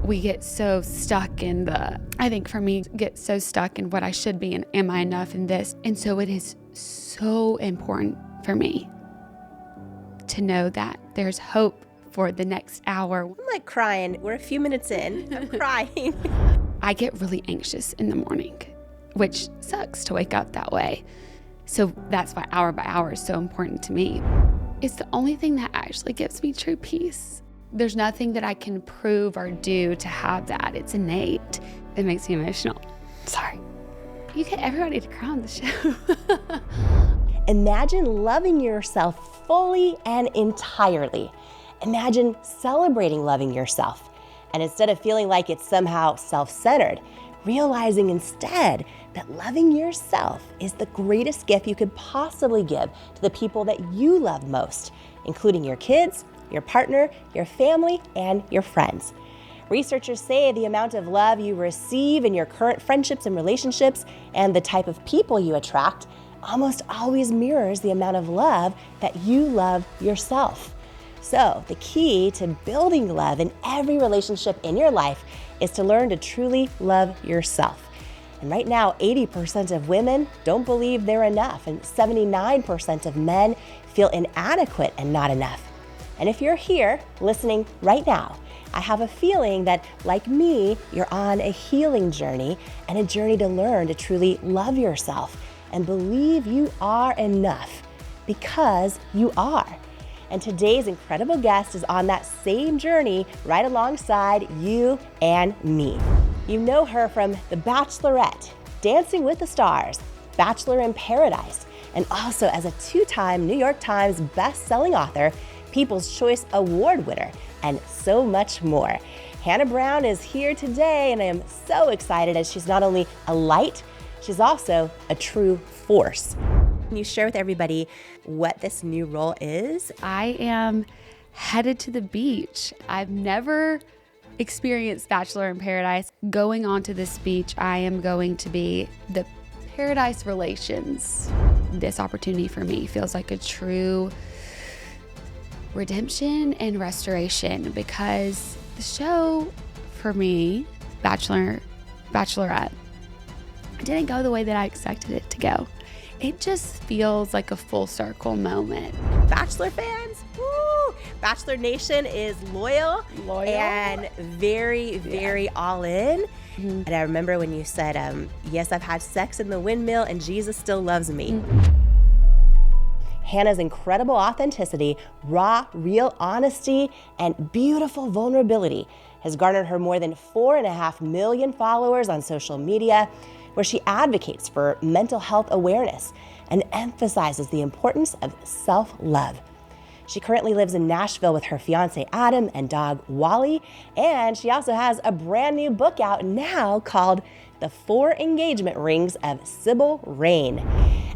we get so stuck in I think for me, get so stuck in what I should be and am I enough in this? And so it is so important for me to know that there's hope for the next hour. I'm like crying. We're a few minutes in. I'm crying. I get really anxious in the morning, which sucks to wake up that way. So that's why hour by hour is so important to me. It's the only thing that actually gives me true peace. There's nothing that I can prove or do to have that. It's innate. It makes me emotional. Sorry. You get everybody to cry on the show. Imagine loving yourself fully and entirely. Imagine celebrating loving yourself. And instead of feeling like it's somehow self-centered, realizing instead that loving yourself is the greatest gift you could possibly give to the people that you love most, including your kids, your partner, your family, and your friends. Researchers say the amount of love you receive in your current friendships and relationships and the type of people you attract almost always mirrors the amount of love that you love yourself. So the key to building love in every relationship in your life is to learn to truly love yourself. And right now, 80% of women don't believe they're enough, and 79% of men feel inadequate and not enough. And if you're here listening right now, I have a feeling that, like me, you're on a healing journey and a journey to learn to truly love yourself and believe you are enough, because you are. And today's incredible guest is on that same journey right alongside you and me. You know her from The Bachelorette, Dancing with the Stars, Bachelor in Paradise, and also as a 2-time New York Times best-selling author, People's Choice Award winner, and so much more. Hannah Brown is here today, and I am so excited as she's not only a light, she's also a true force. Can you share with everybody what this new role is? I am headed to the beach. I've never experienced Bachelor in Paradise. Going onto this beach, I am going to be the Paradise Relations. This opportunity for me feels like a true redemption and restoration, because the show for me, Bachelorette, didn't go the way that I expected it to go. It just feels like a full circle moment. Bachelor fans, woo! Bachelor Nation is loyal and very all in. Mm-hmm. And I remember when you said, yes, I've had sex in the windmill and Jesus still loves me. Mm-hmm. Hannah's incredible authenticity, raw, real honesty, and beautiful vulnerability has garnered her more than 4.5 million followers on social media, where she advocates for mental health awareness and emphasizes the importance of self-love. She currently lives in Nashville with her fiancé Adam and dog Wally, and she also has a brand new book out now called The 4 Engagement Rings of Sybil Rain.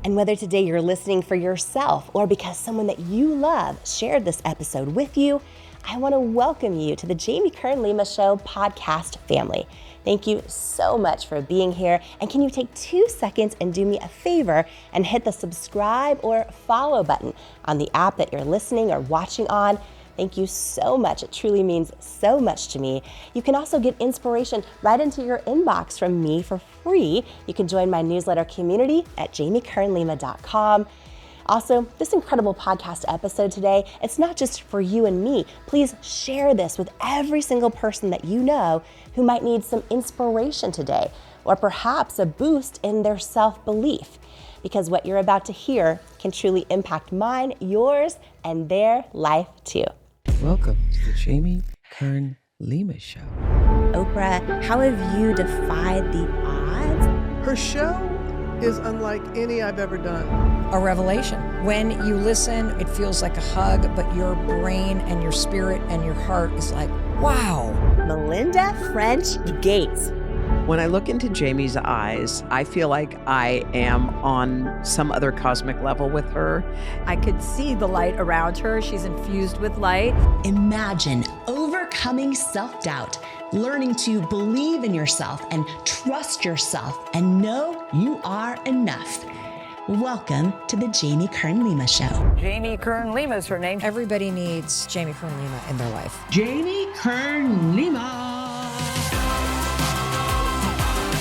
And whether today you're listening for yourself or because someone that you love shared this episode with you, I want to welcome you to the Jamie Kern Lima Show podcast family. Thank you so much for being here. And can you take 2 seconds and do me a favor and hit the subscribe or follow button on the app that you're listening or watching on? Thank you so much. It truly means so much to me. You can also get inspiration right into your inbox from me for free. You can join my newsletter community at jamiekernlima.com. Also, this incredible podcast episode today, it's not just for you and me. Please share this with every single person that you know who might need some inspiration today, or perhaps a boost in their self-belief, because what you're about to hear can truly impact mine, yours, and their life too. Welcome to the Jamie Kern Lima Show. Oprah, how have you defied the odds? Her show is unlike any I've ever done. A revelation. When you listen, it feels like a hug, but your brain and your spirit and your heart is like, wow. Melinda French Gates. When I look into Jamie's eyes, I feel like I am on some other cosmic level with her. I could see the light around her. She's infused with light. Imagine overcoming self-doubt, learning to believe in yourself and trust yourself and know you are enough. Welcome to the Jamie Kern Lima Show. Jamie Kern Lima is her name. Everybody needs Jamie Kern Lima in their life. Jamie Kern Lima.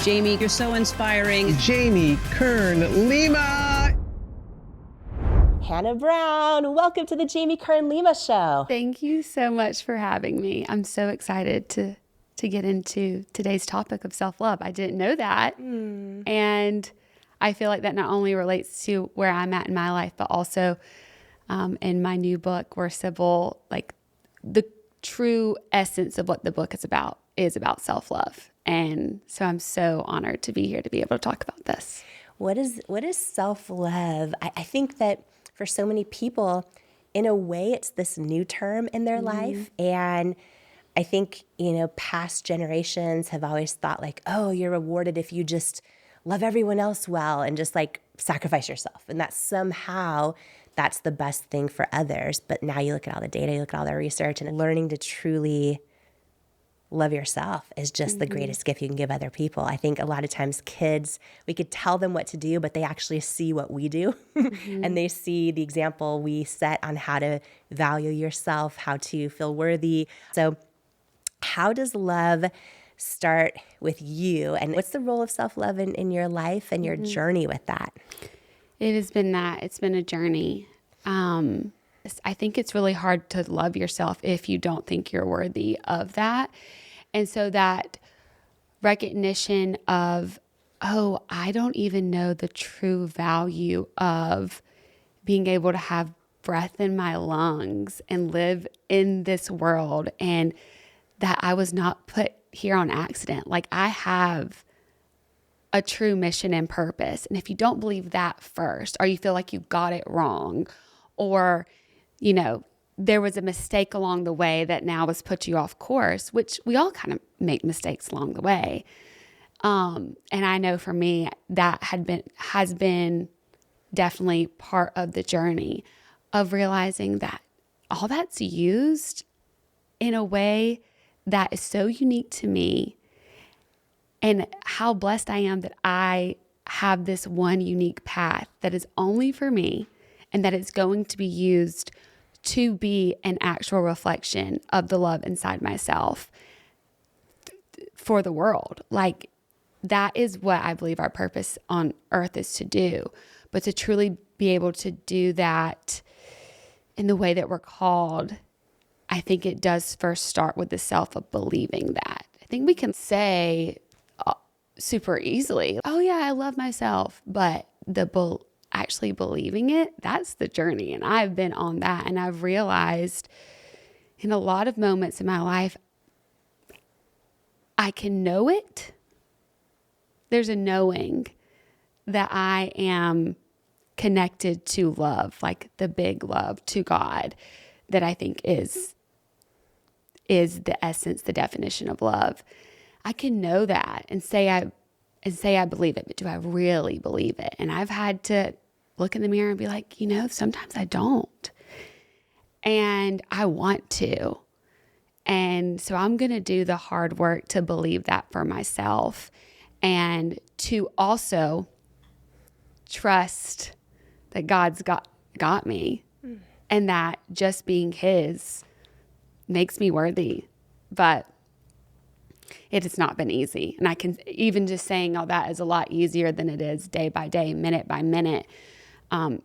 Jamie, you're so inspiring. Jamie, Kern, Lima. Hannah Brown, welcome to the Jamie, Kern, Lima show. Thank you so much for having me. I'm so excited to get into today's topic of self-love. I didn't know that. And I feel like that not only relates to where I'm at in my life, but also in my new book, where Sybil, like the true essence of what the book is about self-love. And so I'm so honored to be here to be able to talk about this. What is self-love? I think that for so many people, in a way, it's this new term in their life. And I think, past generations have always thought like, oh, you're rewarded if you just love everyone else well and just like sacrifice yourself. And that somehow that's the best thing for others. But now you look at all the data, you look at all the research, and learning to truly love yourself is just the greatest gift you can give other people. I think a lot of times kids, we could tell them what to do, but they actually see what we do. And they see the example we set on how to value yourself, how to feel worthy. So how does love start with you? And what's the role of self-love in your life and your journey with that? It has been that. It's been a journey. I think it's really hard to love yourself if you don't think you're worthy of that. And so that recognition of, oh, I don't even know the true value of being able to have breath in my lungs and live in this world, and that I was not put here on accident. Like, I have a true mission and purpose. And if you don't believe that first, or you feel like you got it wrong, or there was a mistake along the way that now has put you off course, which we all kind of make mistakes along the way. And I know for me, that has been definitely part of the journey of realizing that all that's used in a way that is so unique to me, and how blessed I am that I have this one unique path that is only for me, and that it's going to be used to be an actual reflection of the love inside myself for the world. Like, that is what I believe our purpose on earth is to do. But to truly be able to do that in the way that we're called, I think it does first start with the self of believing that. I think we can say super easily, oh yeah, I love myself, but actually believing it, that's the journey. And I've been on that, and I've realized in a lot of moments in my life, I can know it. There's a knowing that I am connected to love, like the big love, to God, that I think is the essence, the definition of love. I can know that and say I believe it, but do I really believe it? And I've had to look in the mirror and be like, sometimes I don't. And I want to. And so I'm going to do the hard work to believe that for myself, and to also trust that God's got me, and that just being His makes me worthy. But it has not been easy. And I can, even just saying all that is a lot easier than it is day by day, minute by minute.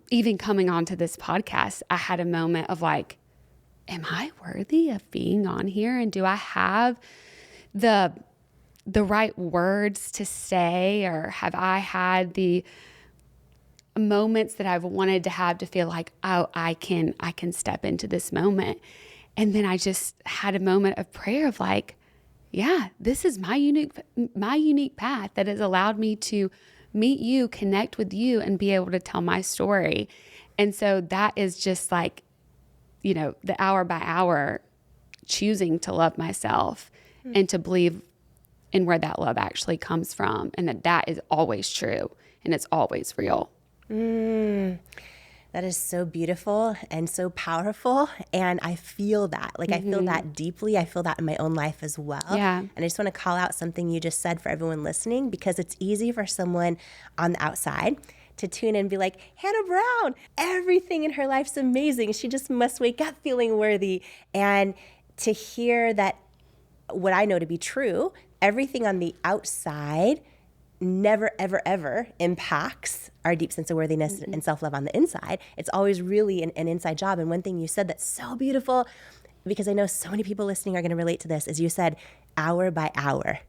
Even coming onto this podcast, I had a moment of like, am I worthy of being on here? And do I have the right words to say? Or have I had the moments that I've wanted to have to feel like, oh, I can step into this moment? And then I just had a moment of prayer of like, yeah, this is my unique path that has allowed me to meet you, connect with you, and be able to tell my story. And so that is just like, the hour by hour choosing to love myself and to believe in where that love actually comes from, and that is always true and it's always real. That is so beautiful and so powerful. And I feel that. Like, I feel that deeply. I feel that in my own life as well. Yeah. And I just want to call out something you just said for everyone listening, because it's easy for someone on the outside to tune in and be like, Hannah Brown, everything in her life's amazing. She just must wake up feeling worthy. And to hear that, what I know to be true, everything on the outside never, ever, ever impacts our deep sense of worthiness and self-love on the inside. It's always really an inside job. And one thing you said that's so beautiful, because I know so many people listening are going to relate to this, is you said hour by hour.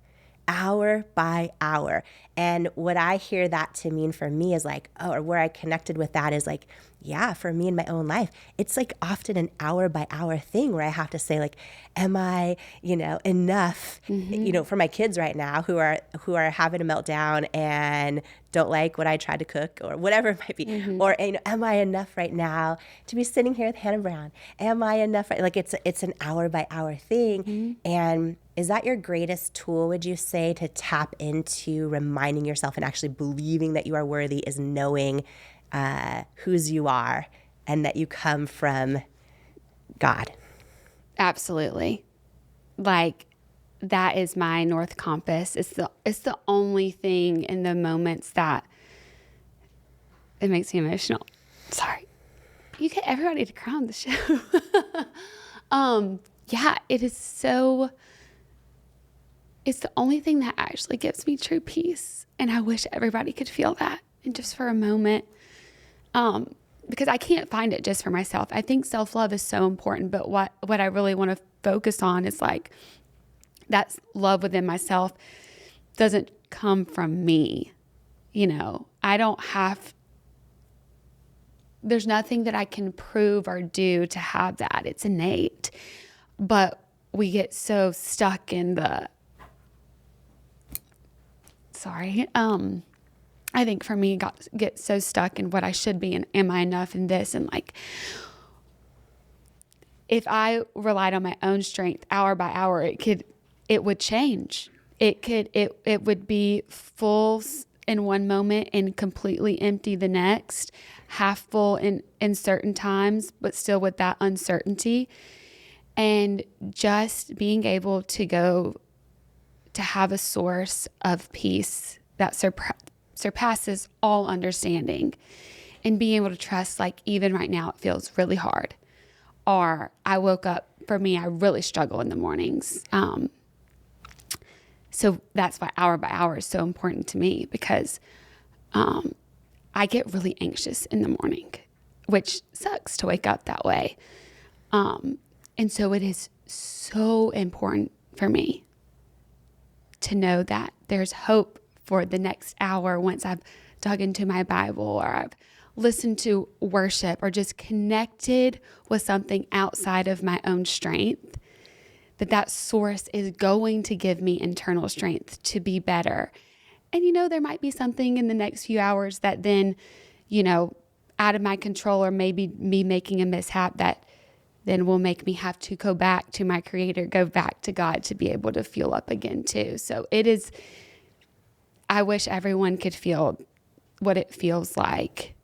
Hour by hour. And what I hear that to mean for me is like, oh, or where I connected with that is like, yeah, for me in my own life, it's like often an hour by hour thing where I have to say like, am I, enough, for my kids right now who are having a meltdown and don't like what I tried to cook or whatever it might be. Or, am I enough right now to be sitting here with Hannah Brown? Am I enough? Like it's an hour by hour thing. And is that your greatest tool, would you say, to tap into reminding yourself and actually believing that you are worthy, is knowing whose you are and that you come from God? Absolutely. Like, that is my North Compass. It's the only thing in the moments that it makes me emotional. Sorry. You get everybody to cry on the show. Yeah, it is so... It's the only thing that actually gives me true peace. And I wish everybody could feel that. And just for a moment, because I can't find it just for myself. I think self-love is so important, but what I really want to focus on is like, that love within myself doesn't come from me. I don't have, there's nothing that I can prove or do to have that. It's innate. But we get so stuck in the, I think for me, get so stuck in what I should be and am I enough in this, and like, if I relied on my own strength hour by hour, it would change. It would be full in one moment and completely empty the next, half full in certain times, but still with that uncertainty. And just being able to have a source of peace that surpasses all understanding, and being able to trust, like, even right now, it feels really hard. Or I woke up, for me, I really struggle in the mornings. So that's why hour by hour is so important to me, because I get really anxious in the morning, which sucks to wake up that way. And so it is so important for me to know that there's hope for the next hour once I've dug into my Bible, or I've listened to worship, or just connected with something outside of my own strength, that source is going to give me internal strength to be better. And, there might be something in the next few hours that then, out of my control, or maybe me making a mishap that then will make me have to go back to my Creator, go back to God to be able to fuel up again too. So I wish everyone could feel what it feels like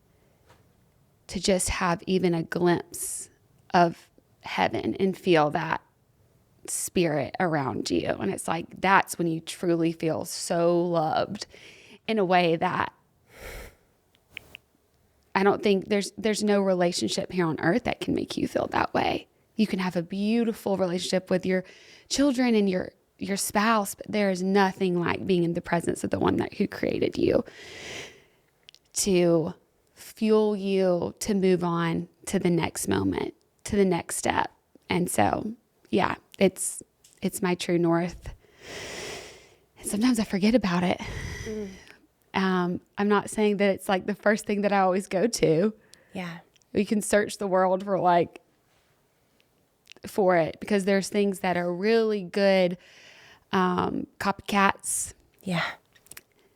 to just have even a glimpse of heaven and feel that spirit around you. And it's like, that's when you truly feel so loved in a way that I don't think there's no relationship here on earth that can make you feel that way. You can have a beautiful relationship with your children and your spouse, but there is nothing like being in the presence of the one who created you, to fuel you to move on to the next moment, to the next step. And so, yeah, it's my true north. And sometimes I forget about it. I'm not saying that it's like the first thing that I always go to. Yeah. We can search the world for it, because there's things that are really good copycats. Yeah.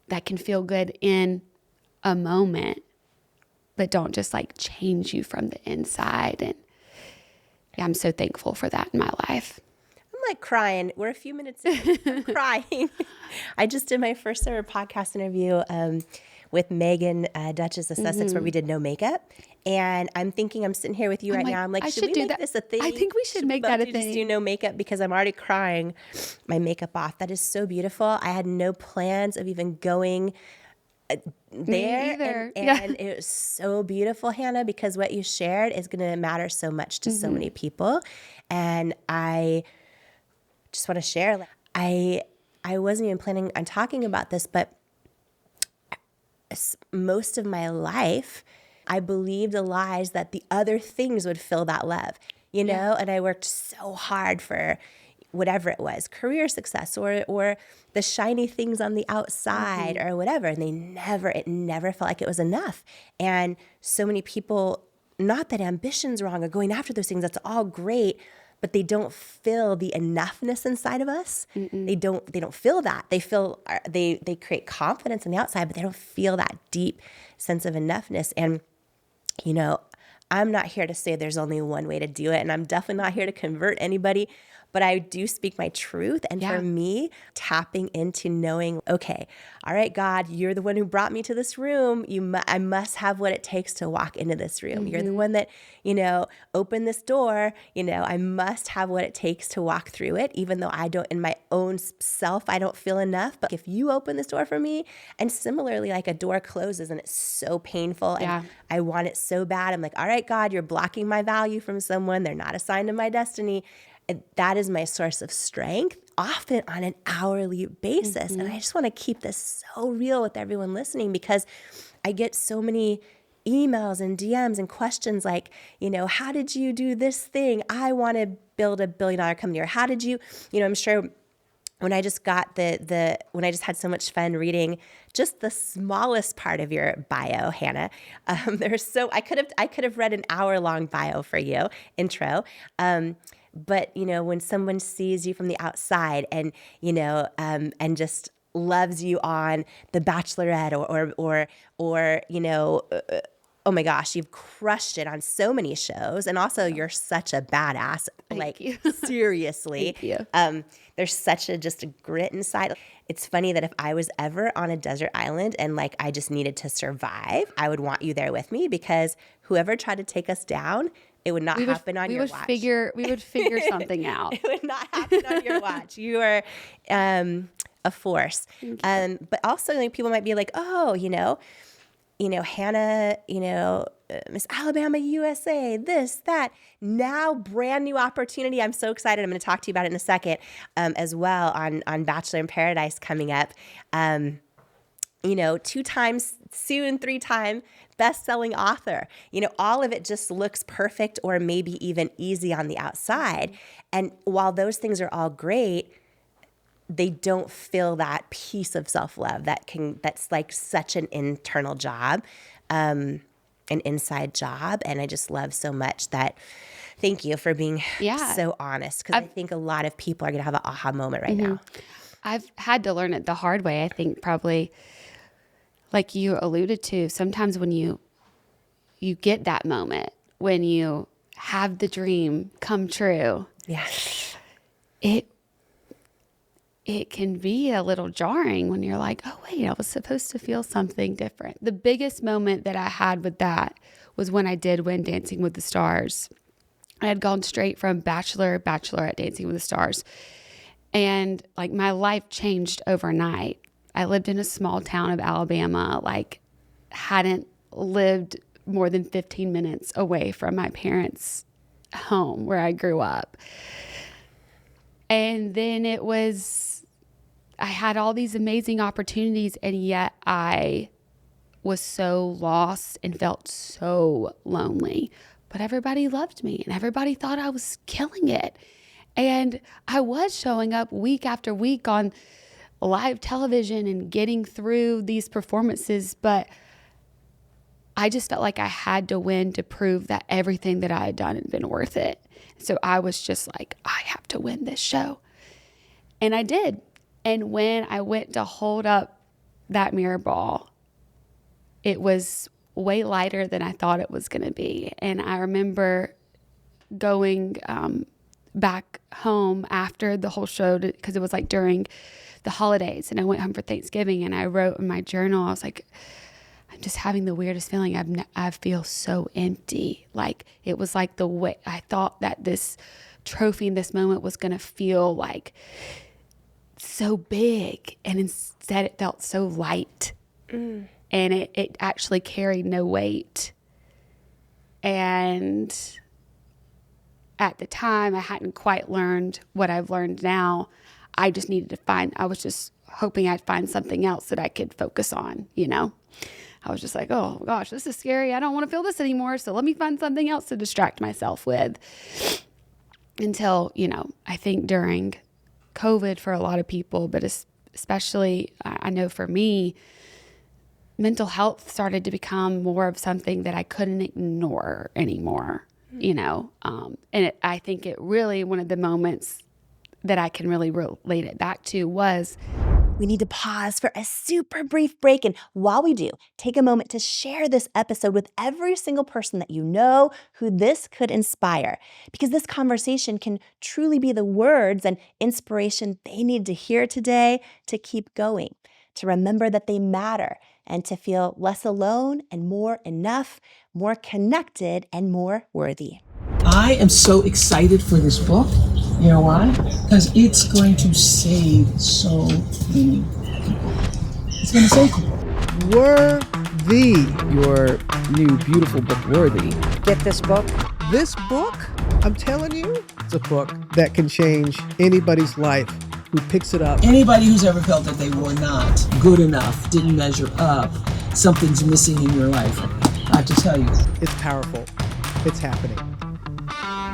That can feel good in a moment, but don't just like change you from the inside. And yeah, I'm so thankful for that in my life. I'm like crying. We're a few minutes in. I'm crying. I just did my first ever podcast interview with Megan, Duchess of Sussex, where we did no makeup. And I'm thinking, I'm sitting here with you right now. I'm like, should we make this a thing? I think we should make that a thing. Just do no makeup, because I'm already crying my makeup off. That is so beautiful. I had no plans of even going there. And it was so beautiful, Hannah, because what you shared is going to matter so much to so many people. And I just want to share, I wasn't even planning on talking about this, but most of my life, I believed the lies that the other things would fill that love, you know? And I worked so hard for whatever it was, career success or the shiny things on the outside or whatever. And it never felt like it was enough. And so many people, not that ambition's wrong or going after those things, that's all great, but they don't feel the enoughness inside of us. They don't feel that. They feel, they create confidence on the outside, but they don't feel that deep sense of enoughness. And, you know, I'm not here to say there's only one way to do it. And I'm definitely not here to convert anybody, but I do speak my truth. And for me, tapping into knowing, okay, all right, God, you're the one who brought me to this room. I must have what it takes to walk into this room. You're the one that, you know, opened this door. You know, I must have what it takes to walk through it, even though I don't, in my own self, I don't feel enough. But if you open this door for me, and similarly, like a door closes and it's so painful and I want it so bad. I'm like, all right, God, you're blocking my value from someone. They're not assigned to my destiny. And that is my source of strength, often on an hourly basis. And I just want to keep this so real with everyone listening, because I get so many emails and DMs and questions like, you know, how did you do this thing? I want to build $1 billion company. Or how did you, you know, I'm sure when I just got when I just had so much fun reading just the smallest part of your bio, Hannah, I could have read an hour-long bio for you, intro. But, you know, when someone sees you from the outside and, you know, and just loves you on The Bachelorette or you know, oh my gosh, you've crushed it on so many shows. And also you're such a badass. Thank you. Seriously. Thank you. There's such a grit inside. It's funny that if I was ever on a desert island and like I just needed to survive, I would want you there with me, because whoever tried to take us down, it would not happen on your watch. We would figure something out. It would not happen on your watch. You are a force. But also, like, people might be like, oh, you know, Hannah, you know, Miss Alabama, USA, this, that. Now, brand new opportunity. I'm so excited. I'm going to talk to you about it in a second as well on Bachelor in Paradise coming up. You know, 2 times, soon 3-time best-selling author. You know, all of it just looks perfect or maybe even easy on the outside. And while those things are all great, they don't feel that piece of self-love that's like such an internal job, an inside job. And I just love so much that. Thank you for being so honest, because I think a lot of people are going to have an aha moment right now. I've had to learn it the hard way. I think probably, like you alluded to, sometimes when you get that moment, when you have the dream come true, it can be a little jarring when you're like, oh, wait, I was supposed to feel something different. The biggest moment that I had with that was when I did win Dancing with the Stars. I had gone straight from Bachelor, Bachelorette, Dancing with the Stars. And like my life changed overnight. I lived in a small town of Alabama, like hadn't lived more than 15 minutes away from my parents' home where I grew up. And then I had all these amazing opportunities, and yet I was so lost and felt so lonely. But everybody loved me and everybody thought I was killing it. And I was showing up week after week on live television and getting through these performances, but I just felt like I had to win to prove that everything that I had done had been worth it. So I was just like, I have to win this show. And I did. And when I went to hold up that mirror ball, it was way lighter than I thought it was going to be. And I remember going back home after the whole show, because it was like during the holidays, and I went home for Thanksgiving, and I wrote in my journal, I was like, I'm just having the weirdest feeling. I feel so empty. Like it was like the way I thought that this trophy in this moment was going to feel like so big, and instead it felt so light. And it actually carried no weight. And at the time, I hadn't quite learned what I've learned now. I just needed to I was just hoping I'd find something else that I could focus on, you know? I was just like, oh gosh, this is scary. I don't want to feel this anymore. So let me find something else to distract myself with. Until, I think during COVID for a lot of people, but especially I know for me, mental health started to become more of something that I couldn't ignore anymore, and I think it really, one of the moments that I can really relate it back to was, we need to pause for a super brief break. And while we do, take a moment to share this episode with every single person that you know who this could inspire, because this conversation can truly be the words and inspiration they need to hear today to keep going, to remember that they matter, and to feel less alone and more enough, more connected and more worthy. I am so excited for this book. You know why? Because it's going to save so many people. It's going to save people. Worthy. Your new beautiful book, Worthy. Get this book. This book, I'm telling you, it's a book that can change anybody's life who picks it up. Anybody who's ever felt that they were not good enough, didn't measure up, something's missing in your life, I have to tell you. It's powerful. It's happening.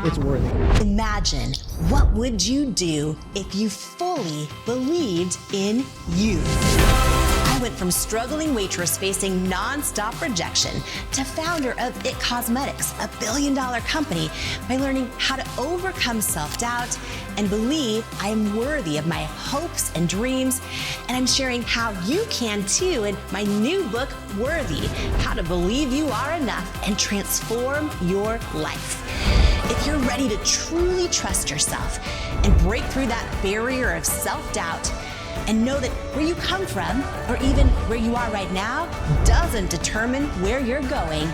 It's worthy. Imagine, what would you do if you fully believed in you? I went from struggling waitress facing nonstop rejection to founder of It Cosmetics, a billion-dollar company, by learning how to overcome self-doubt and believe I am worthy of my hopes and dreams. And I'm sharing how you can too in my new book, Worthy, How to Believe You Are Enough and Transform Your Life. If you're ready to truly trust yourself and break through that barrier of self-doubt, and know that where you come from, or even where you are right now, doesn't determine where you're going,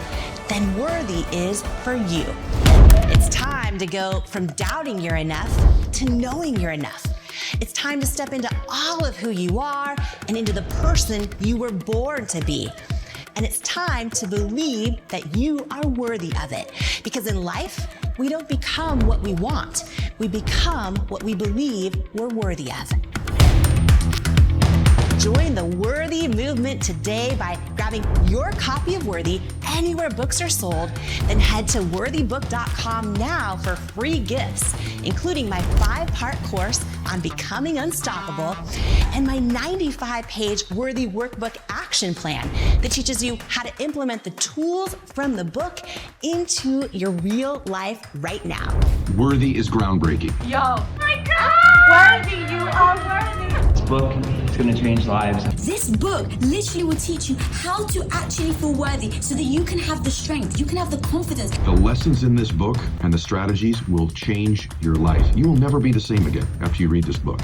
then Worthy is for you. It's time to go from doubting you're enough to knowing you're enough. It's time to step into all of who you are and into the person you were born to be. And it's time to believe that you are worthy of it. Because in life, we don't become what we want. We become what we believe we're worthy of. Join the Worthy movement today by grabbing your copy of Worthy anywhere books are sold. Then head to worthybook.com now for free gifts, including my 5-part course on becoming unstoppable and my 95-page Worthy workbook action plan that teaches you how to implement the tools from the book into your real life right now. Worthy is groundbreaking. Yo, my God! Worthy, you are worthy. This book is going to change lives. This book literally will teach you how to actually feel worthy so that you can have the strength, you can have the confidence. The lessons in this book and the strategies will change your life. You will never be the same again after you read this book.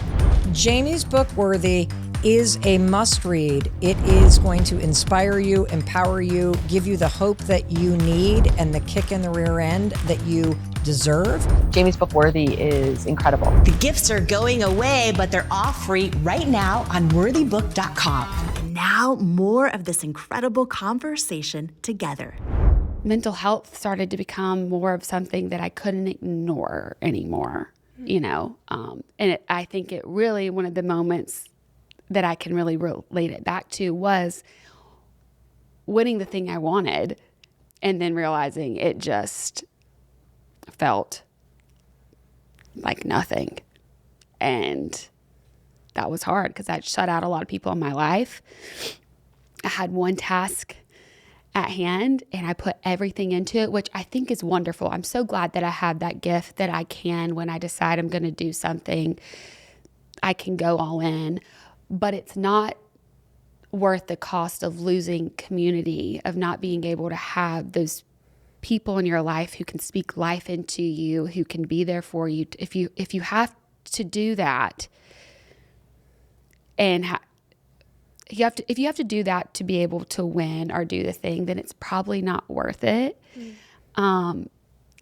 Jamie's book, Worthy, is a must-read. It is going to inspire you, empower you, give you the hope that you need and the kick in the rear end that you deserve. Jamie's book, Worthy, is incredible. The gifts are going away, but they're all free right now on worthybook.com. And now, more of this incredible conversation together. Mental health started to become more of something that I couldn't ignore anymore, and I think it really, one of the moments that I can really relate it back to was winning the thing I wanted and then realizing it just felt like nothing. And that was hard because I'd shut out a lot of people in my life. I had one task at hand and I put everything into it, which I think is wonderful. I'm so glad that I have that gift that I can, when I decide I'm going to do something, I can go all in. But it's not worth the cost of losing community, of not being able to have those people in your life who can speak life into you, who can be there for you. If you have to do that, and if you have to do that to be able to win or do the thing, then it's probably not worth it in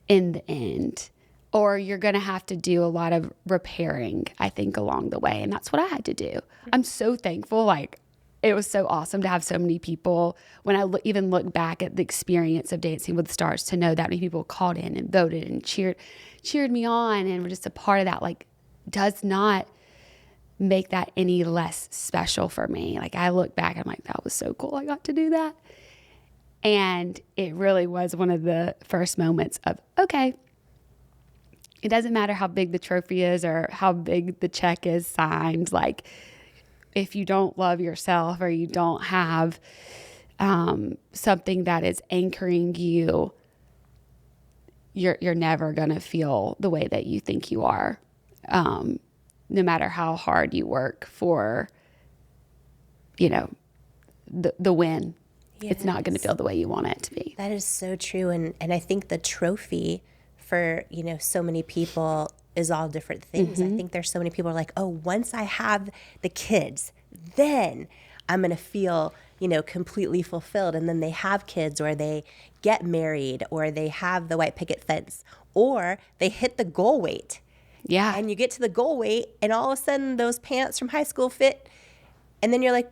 the end. Or you're going to have to do a lot of repairing, I think, along the way. And that's what I had to do. I'm so thankful. It was so awesome to have so many people. When I even look back at the experience of Dancing with the Stars, to know that many people called in and voted and cheered me on and were just a part of that, does not make that any less special for me. Like I look back, I'm like, that was so cool. I got to do that. And it really was one of the first moments of, okay, it doesn't matter how big the trophy is or how big the check is signed. Like if you don't love yourself or you don't have something that is anchoring you, you're never going to feel the way that you think you are. No matter how hard you work for, the win, yes. It's not going to feel the way you want it to be. That is so true. And I think the trophy for, so many people is all different things. I think there's so many people are like, oh, once I have the kids, then I'm going to feel, completely fulfilled. And then they have kids or they get married or they have the white picket fence or they hit the goal weight. Yeah. And you get to the goal weight and all of a sudden those pants from high school fit. And then you're like,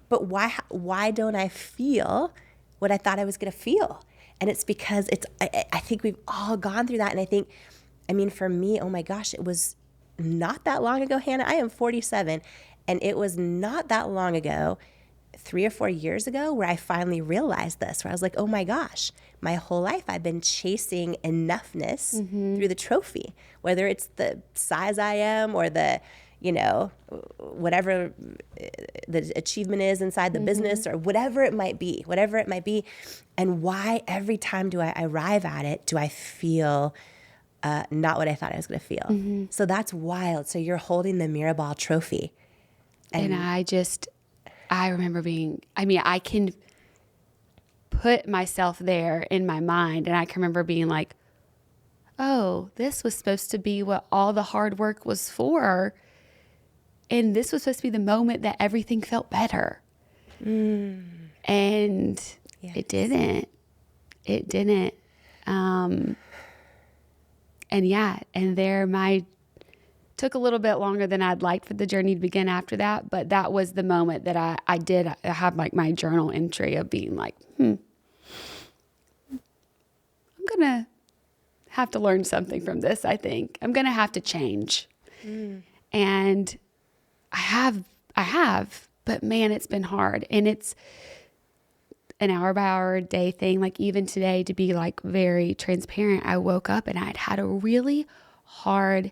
but why don't I feel what I thought I was going to feel? And it's because I think we've all gone through that. And for me, oh my gosh, it was not that long ago, Hannah. I am 47. And it was not that long ago, 3 or 4 years ago, where I finally realized this, where I was like, oh my gosh, my whole life I've been chasing enoughness through the trophy, whether it's the size I am or the, whatever the achievement is inside the business or whatever it might be. And why every time do I arrive at it, do I feel not what I thought I was going to feel? So that's wild. So you're holding the Mirrorball trophy. And I remember I can put myself there in my mind, and I can remember being like, oh, this was supposed to be what all the hard work was for. And this was supposed to be the moment that everything felt better. And it didn't. Took a little bit longer than I'd liked for the journey to begin after that, but that was the moment that I have like my journal entry of being like, I'm gonna have to learn something from this. I think I'm gonna have to change. And I have, but man, it's been hard. And it's an hour by hour day thing. Like even today, to be like very transparent, I woke up and I'd had a really hard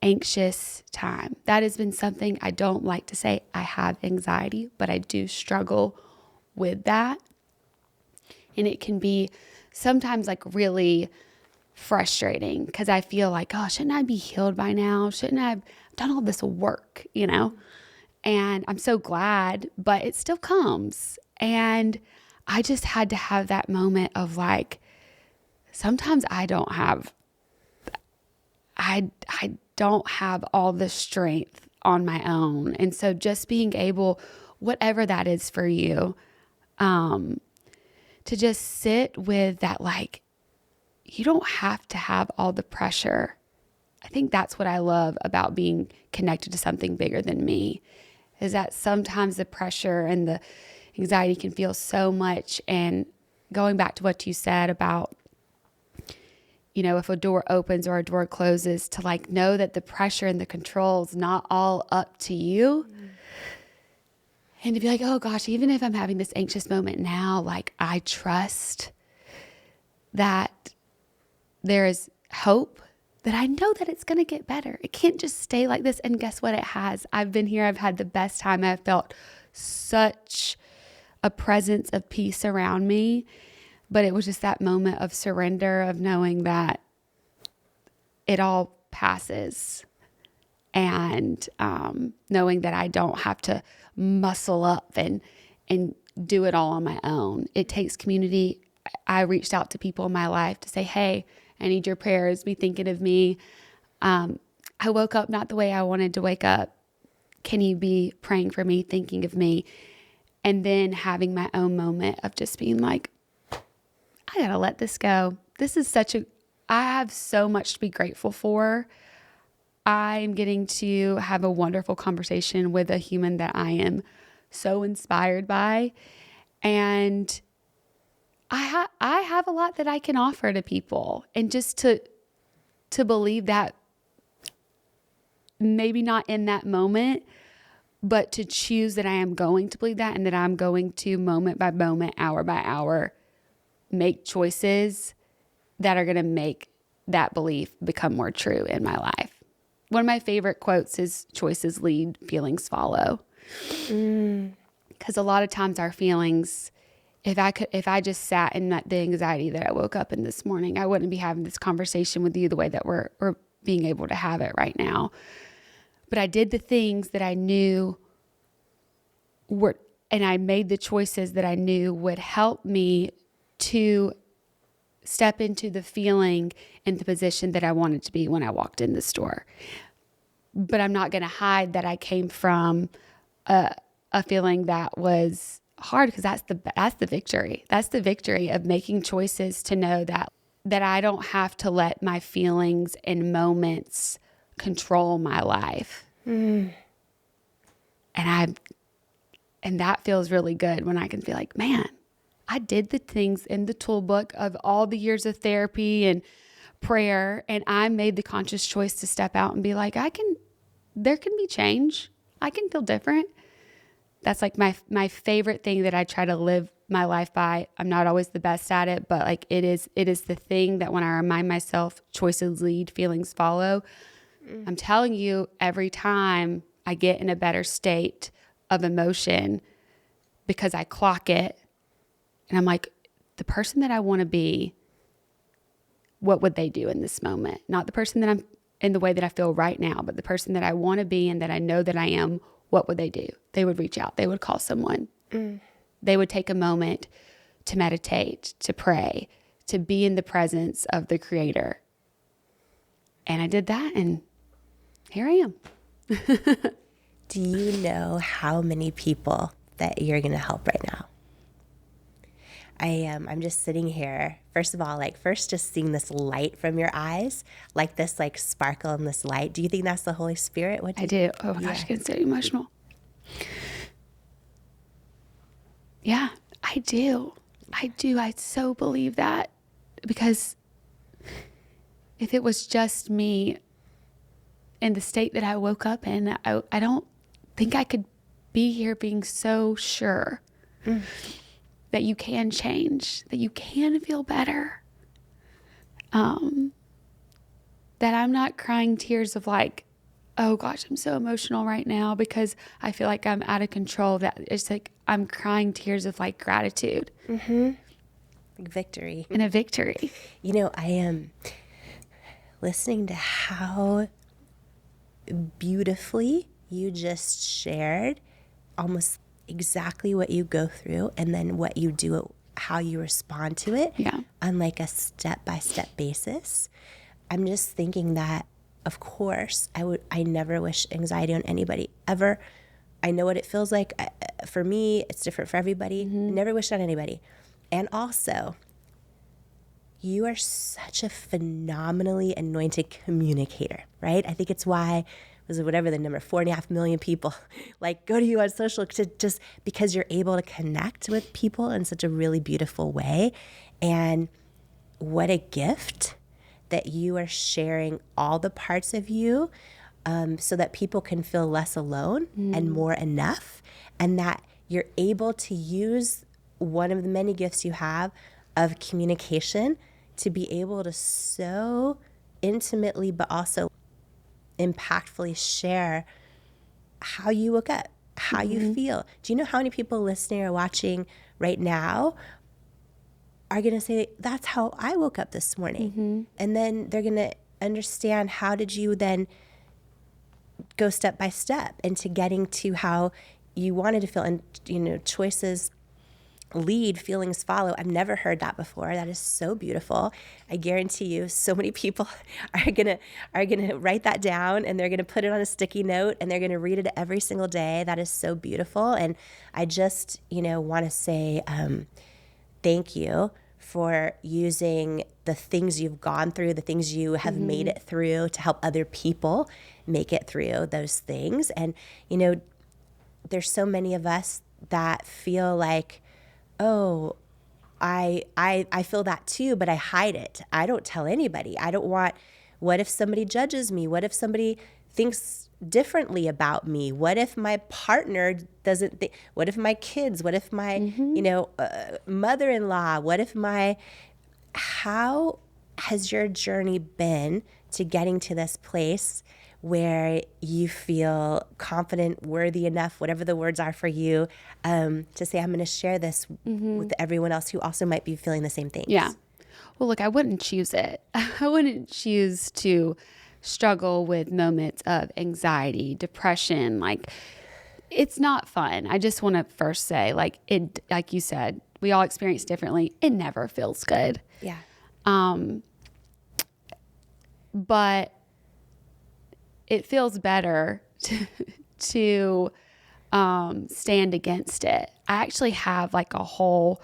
anxious time. That has been something I don't like to say. I have anxiety, but I do struggle with that. And it can be sometimes like really frustrating because I feel like, oh, shouldn't I be healed by now? Shouldn't I have done all this work, And I'm so glad, but it still comes. And I just had to have that moment of like, sometimes I don't have all the strength on my own. And so just being able, whatever that is for you, to just sit with that, like, you don't have to have all the pressure. I think that's what I love about being connected to something bigger than me, is that sometimes the pressure and the anxiety can feel so much. And going back to what you said about, if a door opens or a door closes, to like know that the pressure and the control is not all up to you. And to be like, oh gosh, even if I'm having this anxious moment now, like I trust that there is hope, that I know that it's going to get better. It can't just stay like this. And guess what? It has. I've been here. I've had the best time. I've felt such a presence of peace around me. But it was just that moment of surrender, of knowing that it all passes, and knowing that I don't have to muscle up and do it all on my own. It takes community. I reached out to people in my life to say, hey, I need your prayers. Be thinking of me. I woke up not the way I wanted to wake up. Can you be praying for me, thinking of me? And then having my own moment of just being like, I gotta let this go. I have so much to be grateful for. I'm getting to have a wonderful conversation with a human that I am so inspired by. And I have a lot that I can offer to people. And just to believe that maybe not in that moment, but to choose that I am going to believe that, and that I'm going to, moment by moment, hour by hour, make choices that are going to make that belief become more true in my life. One of my favorite quotes is, choices lead, feelings follow. Because a lot of times our feelings, if I just sat in the anxiety that I woke up in this morning, I wouldn't be having this conversation with you the way that we're being able to have it right now. But I did the things that I knew were, and I made the choices that I knew would help me to step into the feeling and the position that I wanted to be when I walked in the store. But I'm not going to hide that I came from a feeling that was hard, because that's the victory. That's the victory of making choices to know that I don't have to let my feelings and moments control my life. And that feels really good when I can feel like, man, I did the things in the toolbook of all the years of therapy and prayer, and I made the conscious choice to step out and be like, there can be change. I can feel different. That's like my favorite thing that I try to live my life by. I'm not always the best at it, but like it is the thing that when I remind myself, choices lead, feelings follow. I'm telling you, every time I get in a better state of emotion, because I clock it and I'm like, the person that I want to be, what would they do in this moment? Not the person that I'm in the way that I feel right now, but the person that I want to be and that I know that I am. What would they do? They would reach out. They would call someone. They would take a moment to meditate, to pray, to be in the presence of the Creator. And I did that, and here I am. Do you know how many people that you're going to help right now? I'm just sitting here. First of all, just seeing this light from your eyes, like this sparkle and this light. Do you think that's the Holy Spirit? I do. Oh my gosh, I get so emotional. Yeah, I do. I so believe that, because if it was just me in the state that I woke up in, I don't think I could be here being so sure that you can change, that you can feel better. That I'm not crying tears of like, oh gosh, I'm so emotional right now because I feel like I'm out of control. That it's like I'm crying tears of like gratitude. Victory. And a victory. You know, I am listening to how beautifully you just shared almost exactly what you go through, and then what you do, how you respond to it on like a step-by-step basis. I'm just thinking that, of course, I never wish anxiety on anybody ever. I know what it feels like. For me, it's different for everybody. Never wish it on anybody. And also, you are such a phenomenally anointed communicator, right? I think it's why, whatever the number, 4.5 million people go to you on social, just because you're able to connect with people in such a really beautiful way. And what a gift that you are sharing all the parts of you, so that people can feel less alone and more enough, and that you're able to use one of the many gifts you have of communication to be able to so intimately but also impactfully share how you woke up, how you feel. Do you know how many people listening or watching right now are going to say, that's how I woke up this morning? And then they're going to understand, how did you then go step by step into getting to how you wanted to feel. And, you know, choices lead, feelings follow. I've never heard that before. That is so beautiful. I guarantee you so many people are gonna write that down, and they're gonna put it on a sticky note, and they're gonna read it every single day. That is so beautiful. And I just, want to say thank you for using the things you've gone through, the things you have made it through, to help other people make it through those things. And, there's so many of us that feel like, oh, I feel that too, but I hide it. I don't tell anybody. I don't want, what if somebody judges me? What if somebody thinks differently about me? What if my partner doesn't think, what if my kids, what if my, mother-in-law, what if how has your journey been to getting to this place where you feel confident, worthy enough, whatever the words are for you, to say, I'm going to share this with everyone else who also might be feeling the same things? Yeah. Well, look, I wouldn't choose it. I wouldn't choose to struggle with moments of anxiety, depression. Like, it's not fun. I just want to first say, like you said, we all experience differently. It never feels good. Yeah. But it feels better to stand against it. I actually have like a whole,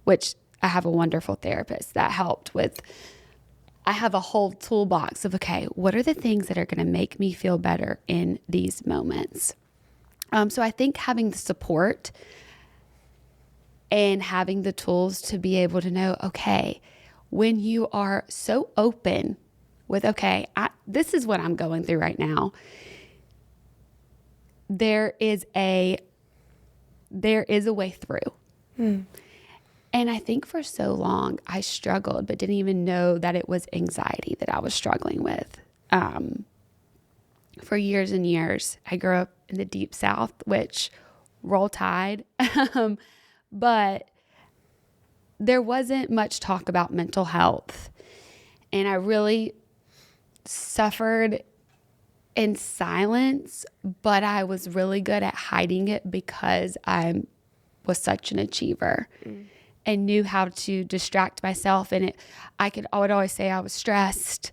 which I have a wonderful therapist that helped with. I have a whole toolbox of, okay, what are the things that are going to make me feel better in these moments? So I think having the support and having the tools to be able to know, okay, when you are so open with, okay, this is what I'm going through right now, there is a way through. And I think for so long I struggled, but didn't even know that it was anxiety that I was struggling with. For years and years, I grew up in the Deep South, which roll tide, but there wasn't much talk about mental health. And I really suffered in silence, but I was really good at hiding it because I was such an achiever. And knew how to distract myself. And I would always say I was stressed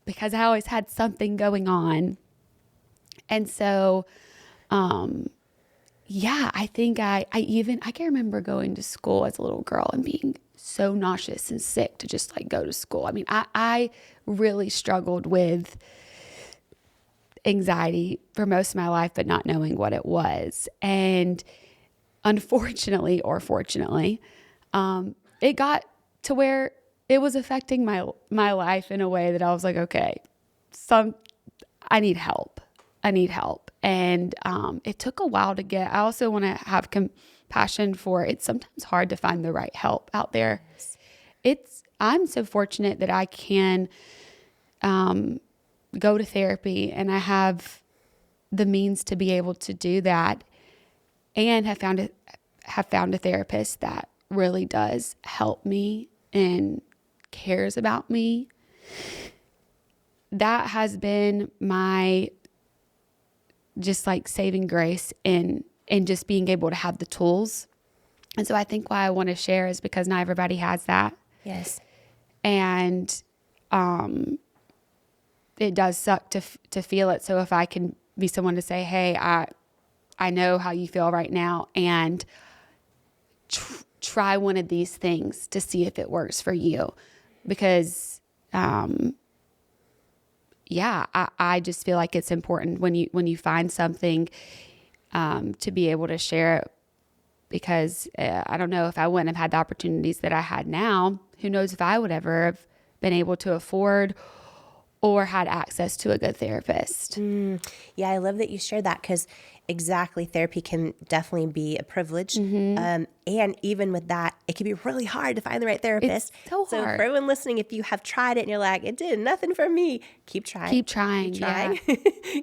because I always had something going on. And so, I think I can remember going to school as a little girl and being so nauseous and sick to just like go to school. I mean, I really struggled with anxiety for most of my life, but not knowing what it was. And unfortunately, or fortunately, it got to where it was affecting my life in a way that I was like, okay, I need help. And it took a while to get. I also want to have compassion for it's sometimes hard to find the right help out there. I'm so fortunate that I can go to therapy, and I have the means to be able to do that, and have found a therapist that really does help me and cares about me. That has been my just like saving grace and just being able to have the tools. And so I think why I want to share is because not everybody has that. Yes. And it does suck to feel it. So if I can be someone to say, hey, I know how you feel right now, and try one of these things to see if it works for you. Because, I just feel like it's important when you find something to be able to share it. Because I don't know if I wouldn't have had the opportunities that I had now. Who knows if I would ever have been able to afford or had access to a good therapist. Yeah, I love that you shared that, because exactly, therapy can definitely be a privilege. And even with that, it can be really hard to find the right therapist. It's so hard. So for everyone listening, if you have tried it and you're like, it did nothing for me, keep trying. Keep trying. Yeah.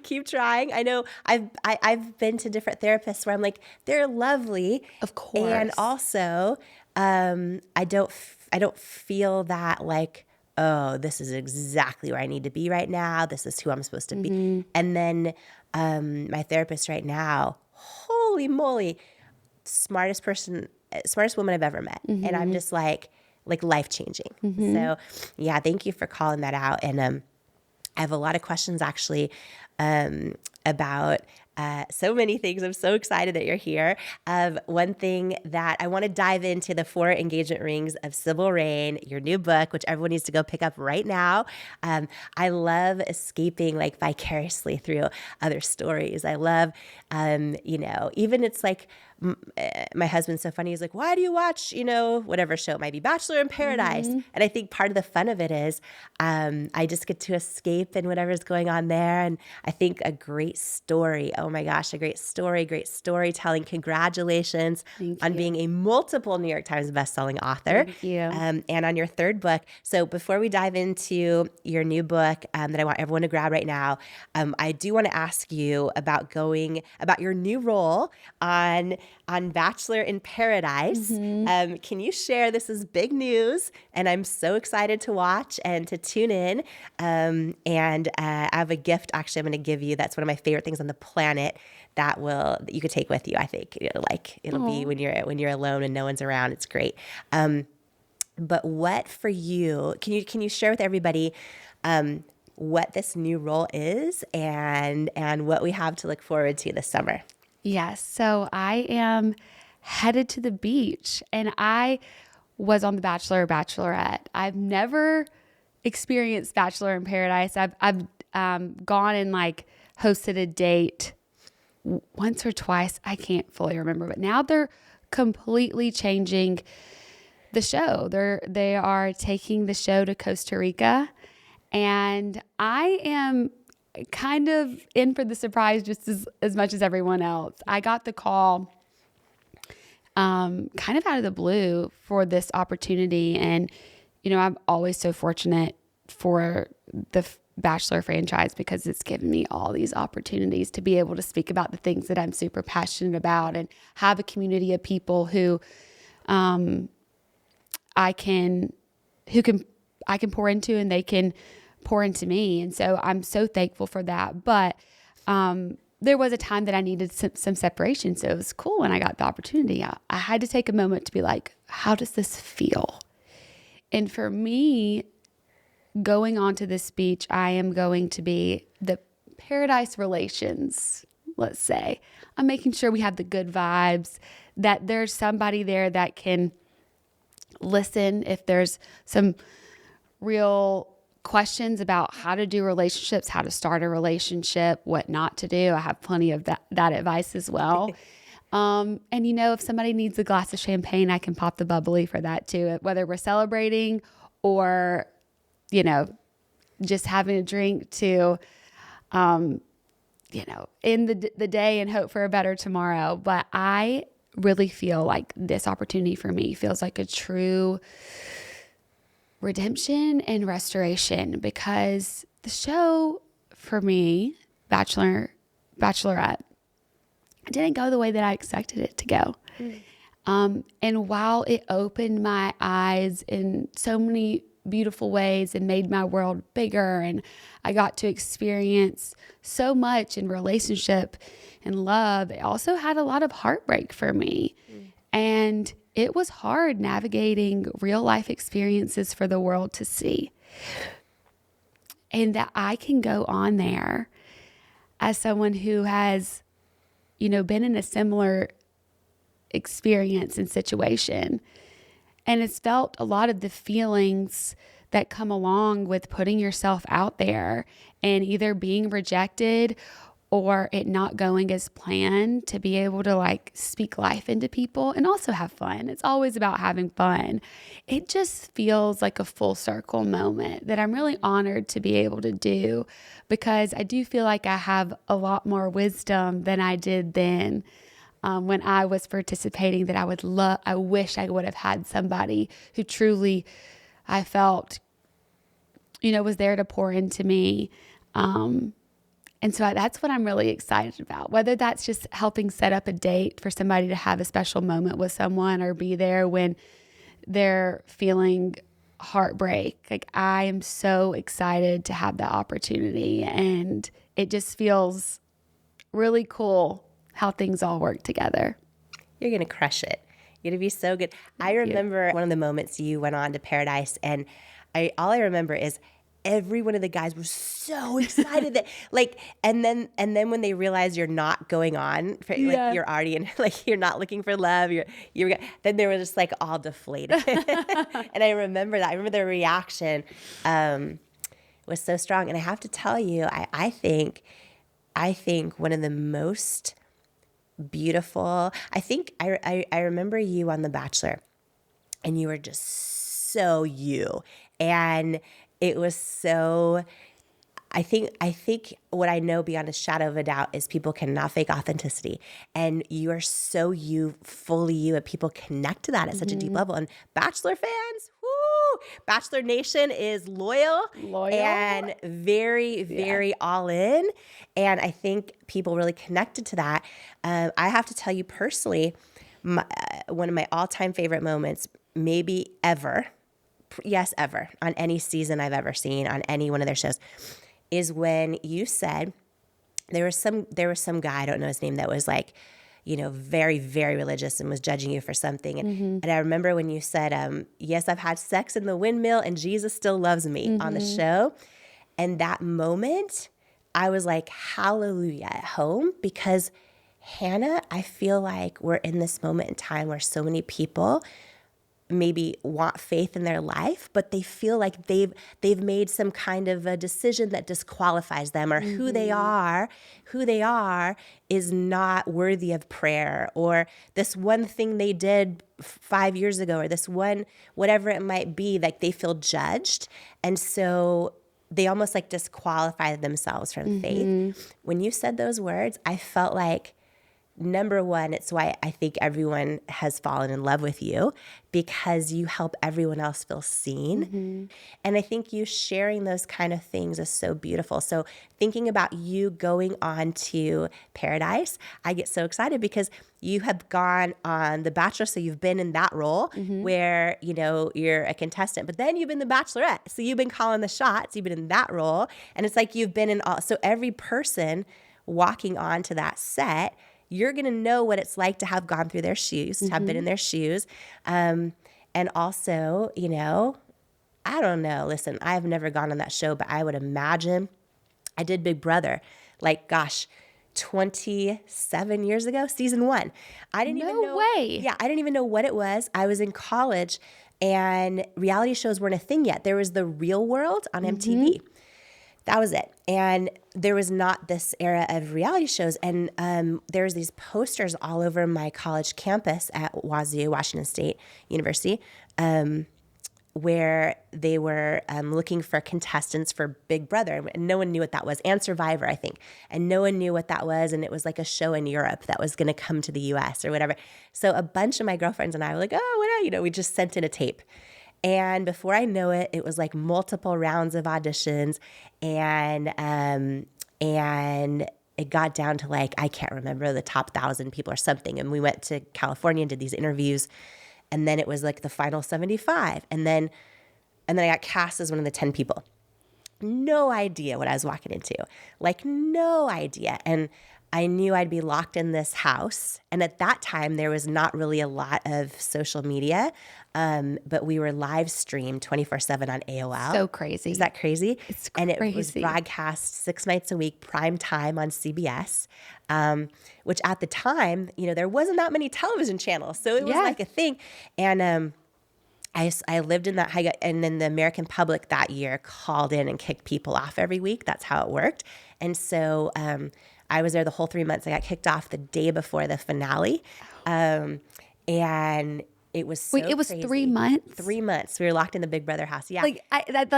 Keep trying. I know I've been to different therapists where I'm like, they're lovely. Of course. And also, I don't feel that like, oh, this is exactly where I need to be right now. This is who I'm supposed to be. And then my therapist right now, holy moly, smartest woman I've ever met. And I'm just like life-changing. So yeah, thank you for calling that out. And I have a lot of questions actually about so many things. I'm so excited that you're here. One thing that I want to dive into, the 4 engagement rings of Sybil Rain, your new book, which everyone needs to go pick up right now. I love escaping like vicariously through other stories. I love, even it's like my husband's so funny. He's like, why do you watch, whatever show it might be, Bachelor in Paradise? Mm-hmm. And I think part of the fun of it is I just get to escape in whatever's going on there. And I think a great story, oh my gosh, a great storytelling. Congratulations on being a multiple New York Times bestselling author. Thank you. And on your third book. So before we dive into your new book that I want everyone to grab right now, I do want to ask you about your new role on Bachelor in Paradise. Mm-hmm. Can you share? This is big news, and I'm so excited to watch and to tune in. And I have a gift actually I'm going to give you. That's one of my favorite things on the planet that you could take with you. I think it'll be when you're alone and no one's around. It's great. But what for you? Can you share with everybody what this new role is and what we have to look forward to this summer? Yes. So I am headed to the beach, and I was on The Bachelor or Bachelorette. I've never experienced Bachelor in Paradise. I've gone and hosted a date once or twice. I can't fully remember, but now they're completely changing the show. They are taking the show to Costa Rica, and I am kind of in for the surprise just as much as everyone else. I got the call kind of out of the blue for this opportunity. And, I'm always so fortunate for the Bachelor franchise because it's given me all these opportunities to be able to speak about the things that I'm super passionate about and have a community of people who I can pour into, and they can pour into me. And so I'm so thankful for that. But there was a time that I needed some separation. So it was cool when I got the opportunity. I had to take a moment to be like, how does this feel? And for me, going onto this beach, I am going to be the Paradise Relations, let's say. I'm making sure we have the good vibes, that there's somebody there that can listen if there's some real questions about how to do relationships, how to start a relationship, what not to do. I have plenty of that advice as well. And if somebody needs a glass of champagne, I can pop the bubbly for that too, whether we're celebrating or, just having a drink to, end the day and hope for a better tomorrow. But I really feel like this opportunity for me feels like a true redemption and restoration, because the show for me, Bachelorette, didn't go the way that I expected it to go. And while it opened my eyes in so many beautiful ways and made my world bigger, and I got to experience so much in relationship and love, it also had a lot of heartbreak for me. And it was hard navigating real life experiences for the world to see. And that I can go on there as someone who has, been in a similar experience and situation. And it's felt a lot of the feelings that come along with putting yourself out there and either being rejected or it not going as planned, to be able to speak life into people and also have fun. It's always about having fun. It just feels like a full circle moment that I'm really honored to be able to do, because I do feel like I have a lot more wisdom than I did then. When I was participating, that I wish I would have had somebody who truly I felt, was there to pour into me. And so that's what I'm really excited about, whether that's just helping set up a date for somebody to have a special moment with someone, or be there when they're feeling heartbreak. I am so excited to have that opportunity, and it just feels really cool how things all work together. You're going to crush it. You're going to be so good. I remember one of the moments you went on to Paradise, and all I remember is every one of the guys was so excited that and then when they realize you're not going on for, you're already in, you're not looking for love, then they were just all deflated. And I remember that. I remember their reaction was so strong. And I have to tell you, I think one of the most beautiful. I think I remember you on The Bachelor, and you were just so you. And it was so, I think what I know beyond a shadow of a doubt is people cannot fake authenticity. And you are so you, fully you, and people connect to that at such a deep level. And Bachelor fans, whoo! Bachelor Nation is loyal and very, very all in. And I think people really connected to that. I have to tell you personally, one of my all-time favorite moments, maybe ever, yes, ever, on any season I've ever seen, on any one of their shows, is when you said there was some guy, I don't know his name, that was like, you know, very, very religious and was judging you for something. And I remember when you said, yes, I've had sex in the windmill and Jesus still loves me on the show. And that moment, I was like, hallelujah at home, because Hannah, I feel like we're in this moment in time where so many people maybe want faith in their life, but they feel like they've made some kind of a decision that disqualifies them, or who they are is not worthy of prayer, or this one thing they did 5 years ago, or this one, whatever it might be, like they feel judged. And so they almost like disqualify themselves from faith. When you said those words, I felt like, number one, it's why I think everyone has fallen in love with you, because you help everyone else feel seen. And I think you sharing those kind of things is so beautiful. So thinking about you going on to Paradise, I get so excited because you have gone on The Bachelor, so you've been in that role where, you know, you're a contestant, but then you've been The Bachelorette. So you've been calling the shots, you've been in that role. And it's like you've been in all, so every person walking onto that set, you're going to know what it's like to have gone through their shoes, to have been in their shoes. And also, you know, I don't know. Listen, I've never gone on that show, but I would imagine I did Big Brother, like, gosh, 27 years ago, season 1. I didn't even know. No way. Yeah, I didn't even know what it was. I was in college and reality shows weren't a thing yet. There was The Real World on MTV. That was it. And there was not this era of reality shows. And there was these posters all over my college campus at Wazoo, Washington State University, where they were looking for contestants for Big Brother. And no one knew what that was. And Survivor, I think. And no one knew what that was. And it was like a show in Europe that was going to come to the U.S. or whatever. So a bunch of my girlfriends and I were like, oh, what? You know, we just sent in a tape. And before I know it, it was like multiple rounds of auditions, and it got down to like, I can't remember, the top 1,000 people or something. And we went to California and did these interviews, and then it was like the final 75, and then I got cast as one of the 10 people. No idea what I was walking into, like no idea. And I knew I'd be locked in this house. And at that time, there was not really a lot of social media, but we were live streamed 24/7 on AOL. So crazy. Is that crazy? It's crazy. And it was broadcast 6 nights a week, prime time on CBS, which at the time, you know, there wasn't that many television channels. So it was like a thing. And I lived in that, and then the American public that year called in and kicked people off every week. That's how it worked. And so I was there the whole 3 months. I got kicked off the day before the finale. And it was so it was crazy. 3 months? 3 months. We were locked in the Big Brother house. Yeah. That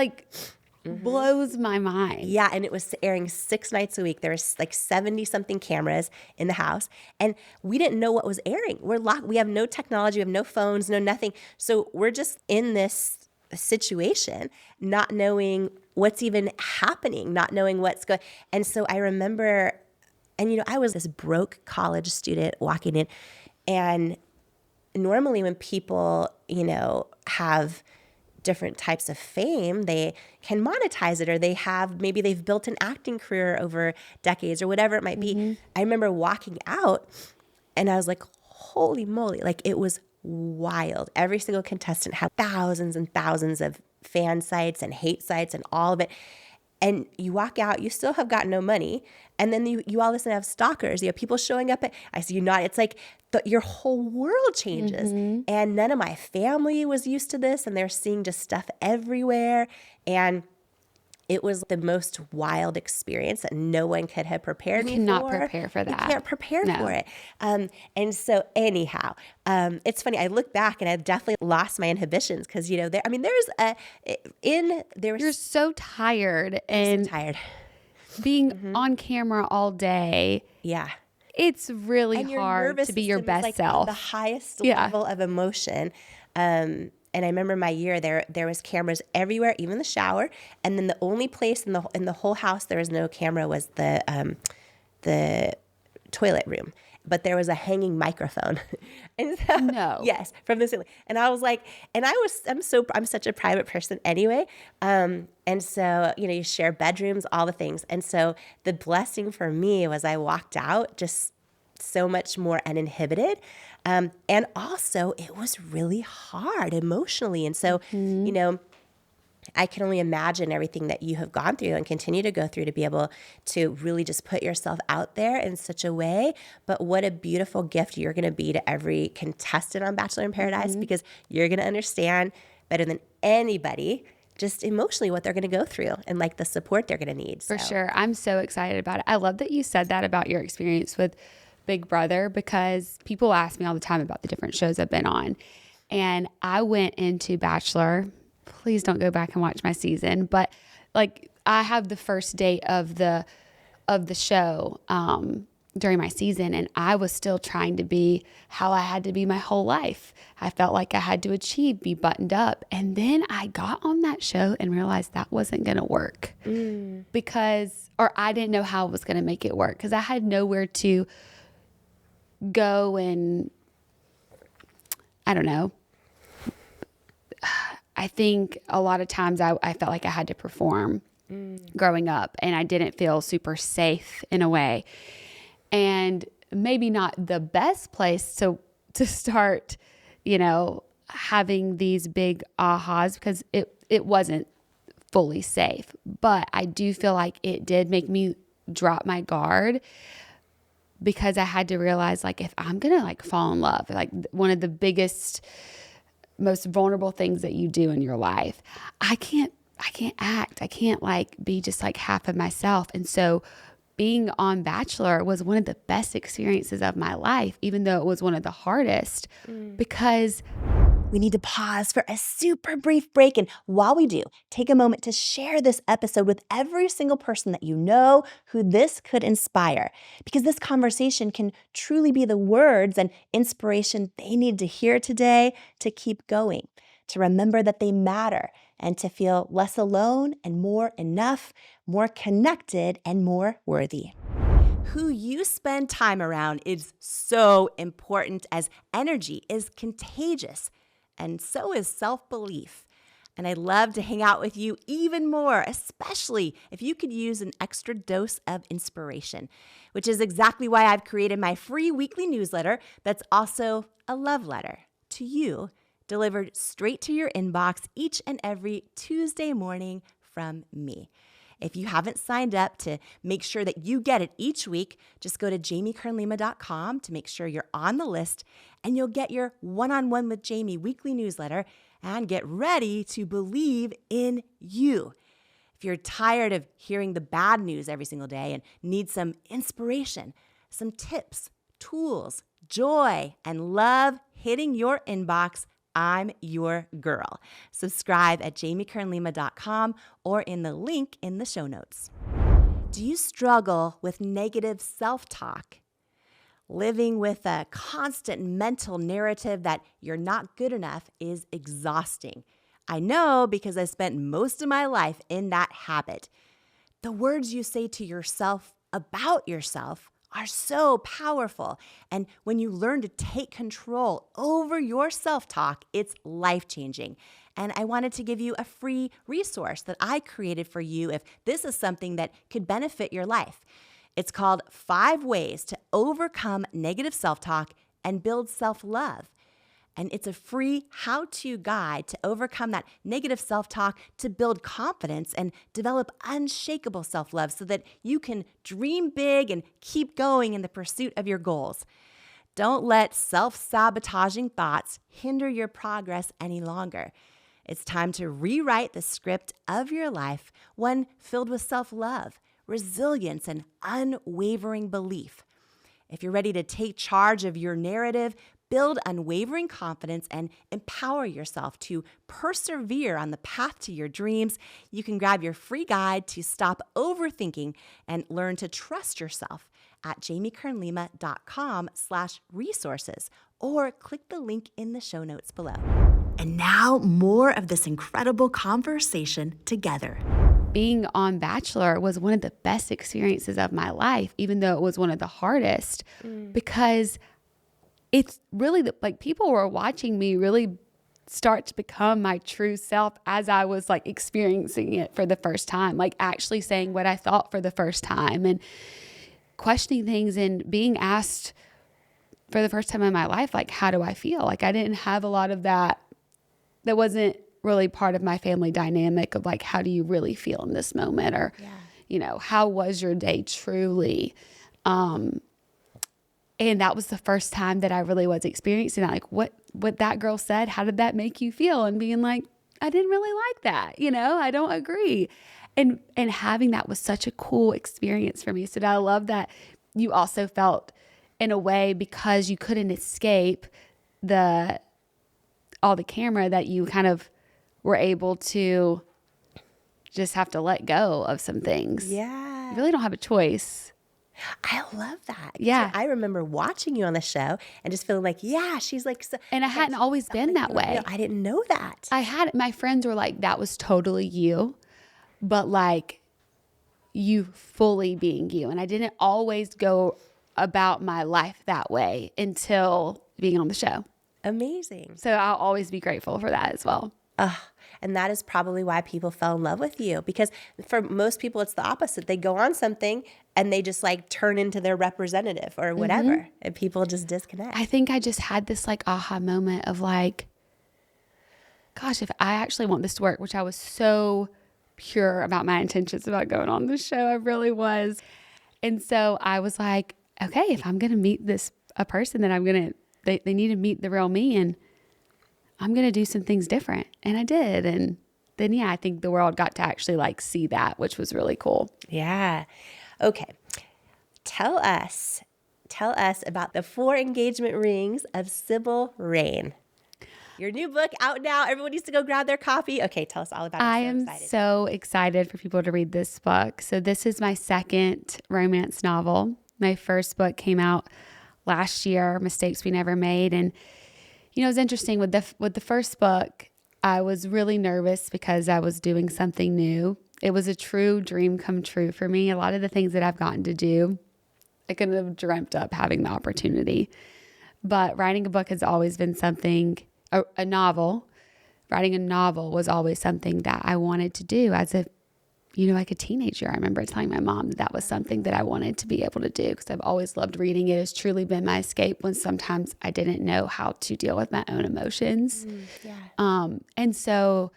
blows my mind. Yeah, and it was airing 6 nights a week. There was like 70-something cameras in the house, and we didn't know what was airing. We're locked. We have no technology. We have no phones, no nothing. So we're just in this situation, not knowing what's even happening, not knowing what's going. And so I remember, and you know, I was this broke college student walking in, and normally when people, you know, have different types of fame, they can monetize it, or maybe they've built an acting career over decades or whatever it might be. I remember walking out and I was like, holy moly, like it was wild. Every single contestant had thousands and thousands of fan sites and hate sites and all of it. And you walk out, you still have got no money. And then you all of a sudden have stalkers. You have people showing up. I see you not. It's like your whole world changes. And none of my family was used to this. And they're seeing just stuff everywhere. And It was the most wild experience that no one could have prepared me for. You cannot prepare for that. You can't prepare for it. And so anyhow, it's funny. I look back and I've definitely lost my inhibitions because, you know, you're so tired and being on camera all day. Yeah. It's really hard to be your best self. The highest level of emotion. And I remember my year there was cameras everywhere, even the shower. And then the only place in the whole house there was no camera was the toilet room. But there was a hanging microphone. And so, yes, from the ceiling. And I was like, I'm such a private person anyway. And so, you know, you share bedrooms, all the things. And so the blessing for me was I walked out just so much more uninhibited. And also it was really hard emotionally. And so, you know, I can only imagine everything that you have gone through and continue to go through to be able to really just put yourself out there in such a way. But what a beautiful gift you're going to be to every contestant on Bachelor in Paradise, because you're going to understand better than anybody just emotionally what they're going to go through and like the support they're going to need. For sure. I'm so excited about it. I love that you said that about your experience with Big Brother, because people ask me all the time about the different shows I've been on. And I went into Bachelor. Please don't go back and watch my season. But like I have the first date of the show during my season, and I was still trying to be how I had to be my whole life. I felt like I had to achieve, be buttoned up. And then I got on that show and realized that wasn't going to work or I didn't know how I was going to make it work because I had nowhere to go. And I don't know. I think a lot of times I felt like I had to perform growing up, and I didn't feel super safe in a way. And maybe not the best place to start, you know, having these big ahas, because it wasn't fully safe. But I do feel like it did make me drop my guard, because I had to realize, like, if I'm going to like fall in love, like one of the biggest, most vulnerable things that you do in your life, I can't act. I can't like be just like half of myself. And so being on Bachelor was one of the best experiences of my life, even though it was one of the hardest, because we need to pause for a super brief break. And while we do, take a moment to share this episode with every single person that you know who this could inspire, because this conversation can truly be the words and inspiration they need to hear today to keep going, to remember that they matter, and to feel less alone and more enough, more connected, and more worthy. Who you spend time around is so important, as energy is contagious, and so is self-belief. And I'd love to hang out with you even more, especially if you could use an extra dose of inspiration, which is exactly why I've created my free weekly newsletter that's also a love letter to you, delivered straight to your inbox each and every Tuesday morning from me. If you haven't signed up to make sure that you get it each week, just go to JamieKernLima.com to make sure you're on the list, and you'll get your One-on-One with Jamie weekly newsletter and get ready to believe in you. If you're tired of hearing the bad news every single day and need some inspiration, some tips, tools, joy, and love hitting your inbox, I'm your girl. Subscribe at JamieKernLima.com or in the link in the show notes. Do you struggle with negative self-talk? Living with a constant mental narrative that you're not good enough is exhausting. I know, because I spent most of my life in that habit. The words you say to yourself about yourself are so powerful. And when you learn to take control over your self-talk, it's life-changing. And I wanted to give you a free resource that I created for you if this is something that could benefit your life. It's called 5 Ways to Overcome Negative Self-Talk and Build Self-Love. And it's a free how-to guide to overcome that negative self-talk, to build confidence and develop unshakable self-love so that you can dream big and keep going in the pursuit of your goals. Don't let self-sabotaging thoughts hinder your progress any longer. It's time to rewrite the script of your life, one filled with self-love, resilience, and unwavering belief. If you're ready to take charge of your narrative, build unwavering confidence, and empower yourself to persevere on the path to your dreams, you can grab your free guide to stop overthinking and learn to trust yourself at jamiekernlima.com/resources, or click the link in the show notes below. And now, more of this incredible conversation together. Being on Bachelor was one of the best experiences of my life, even though it was one of the hardest, because it's really like people were watching me really start to become my true self as I was like experiencing it for the first time, like actually saying what I thought for the first time and questioning things and being asked for the first time in my life, like, how do I feel? Like I didn't have a lot of that. That wasn't really part of my family dynamic of like, how do you really feel in this moment? Or, you know, how was your day truly? And that was the first time that I really was experiencing that. Like what that girl said, how did that make you feel? And being like, I didn't really like that. You know, I don't agree. And having that was such a cool experience for me. So I love that you also felt in a way, because you couldn't escape all the camera, that you kind of were able to just have to let go of some things. Yeah. You really don't have a choice. I love that. Yeah. I remember watching you on the show and just feeling like, yeah, she's like, so, and I hadn't always been that way. I didn't know that. My friends were like, that was totally you, but like you fully being you. And I didn't always go about my life that way until being on the show. Amazing. So I'll always be grateful for that as well. And that is probably why people fell in love with you, because for most people, it's the opposite. They go on something and they just like turn into their representative or whatever, and people just disconnect. I think I just had this like aha moment of like, gosh, if I actually want this to work, which I was so pure about my intentions about going on this show, I really was. And so I was like, okay, if I'm going to meet a person, then they need to meet the real me, and I'm going to do some things different. And I did. And then, I think the world got to actually like see that, which was really cool. Yeah. Okay. Tell us about the 4 engagement rings of Sybil Rain. Your new book out now. Everyone needs to go grab their copy. Okay. Tell us all about it. I am so excited for people to read this book. So this is my second romance novel. My first book came out last year, Mistakes We Never Made. And, you know, it was interesting with the first book, I was really nervous because I was doing something new. It was a true dream come true for me. A lot of the things that I've gotten to do, I couldn't have dreamt up having the opportunity. But writing a book has always been something, a novel. Writing a novel was always something that I wanted to do as like a teenager. I remember telling my mom that was something that I wanted to be able to do, because I've always loved reading. It has truly been my escape when sometimes I didn't know how to deal with my own emotions. And so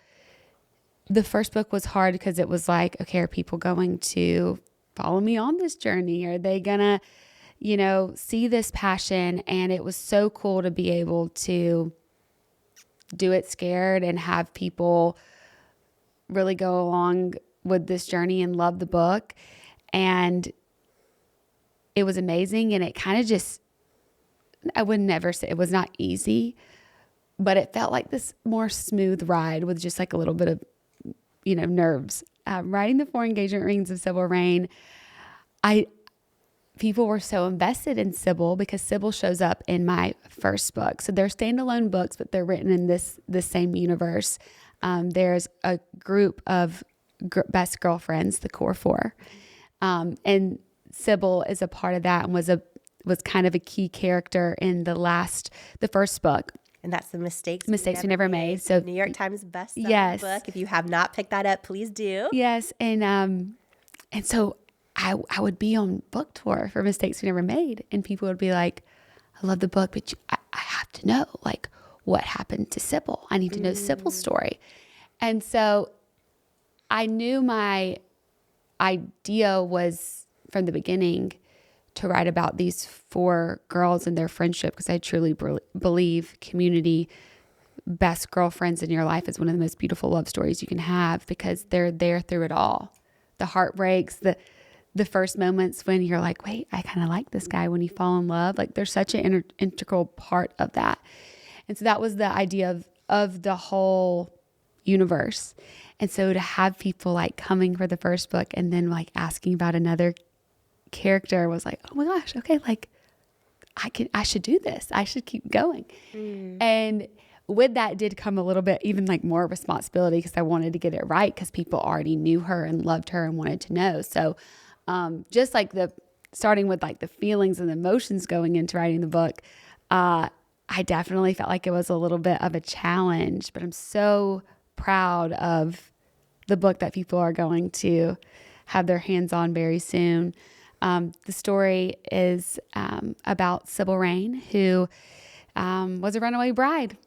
the first book was hard because it was like, okay, are people going to follow me on this journey? Are they gonna, see this passion? And it was so cool to be able to do it scared and have people really go along with this journey and love the book. And it was amazing. And it kind of just, I would never say it was not easy, but it felt like this more smooth ride with just like a little bit of, nerves. Writing the 4 engagement rings of Sybil Rain, people were so invested in Sybil because Sybil shows up in my first book. So they're standalone books, but they're written in this same universe. There's a group of best girlfriends, the core 4. And Sybil is a part of that and was kind of a key character in the first book. And that's the Mistakes We Never Made. So New York Times bestselling book. If you have not picked that up, please do. Yes. And so I would be on book tour for Mistakes We Never Made, and people would be like, I love the book, but I have to know like what happened to Sybil. I need to know Sybil's story. And so I knew my idea was from the beginning to write about these 4 girls and their friendship, because I truly believe community best girlfriends in your life is one of the most beautiful love stories you can have, because they're there through it all. The heartbreaks, the first moments when you're like, wait, I kind of like this guy, when you fall in love. Like, there's such an integral part of that. And so that was the idea of the whole universe. And so to have people like coming for the first book and then like asking about another character was like, oh my gosh, okay, like I should do this. I should keep going. And with that did come a little bit even like more responsibility, because I wanted to get it right, because people already knew her and loved her and wanted to know. So just like starting with like the feelings and the emotions going into writing the book, I definitely felt like it was a little bit of a challenge, but I'm so proud of the book that people are going to have their hands on very soon. The story is about Sybil Rain, who was a runaway bride.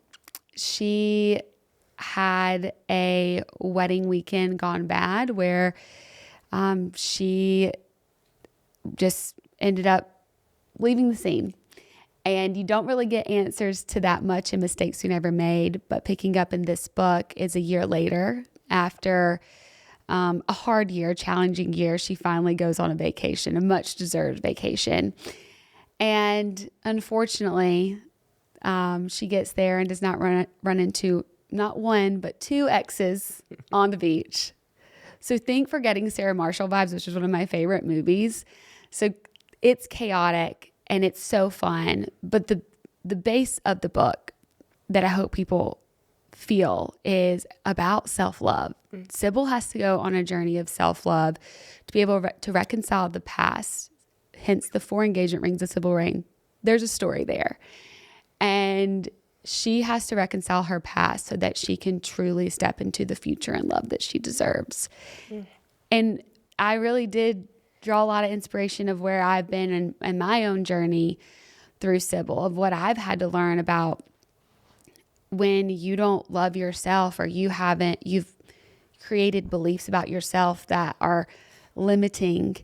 She had a wedding weekend gone bad where she just ended up leaving the scene. And you don't really get answers to that much in Mistakes We Never Made, but picking up in this book is a year later, after a hard year, challenging year. She finally goes on a vacation, a much deserved vacation. And unfortunately, she gets there and does not run into not one, but two exes on the beach. So think Forgetting Sarah Marshall vibes, which is one of my favorite movies. So it's chaotic and it's so fun. But the base of the book that I hope people feel is about self-love. Sybil has to go on a journey of self-love to be able to reconcile the past, hence the 4 engagement rings of Sybil Rain. There's a story there. And she has to reconcile her past so that she can truly step into the future and love that she deserves. And I really did draw a lot of inspiration of where I've been in my own journey through Sybil, of what I've had to learn about when you don't love yourself, or you've created beliefs about yourself that are limiting,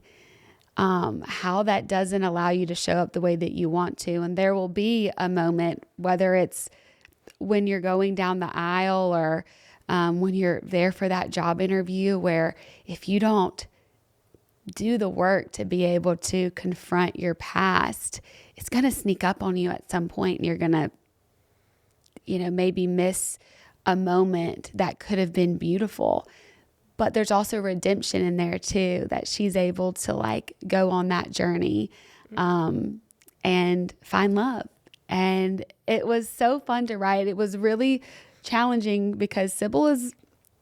how that doesn't allow you to show up the way that you want to. And there will be a moment, whether it's when you're going down the aisle or when you're there for that job interview, where if you don't do the work to be able to confront your past, it's going to sneak up on you at some point, and you're going to, maybe miss a moment that could have been beautiful. But there's also redemption in there too, that she's able to like go on that journey and find love. And it was so fun to write. It was really challenging because Sybil is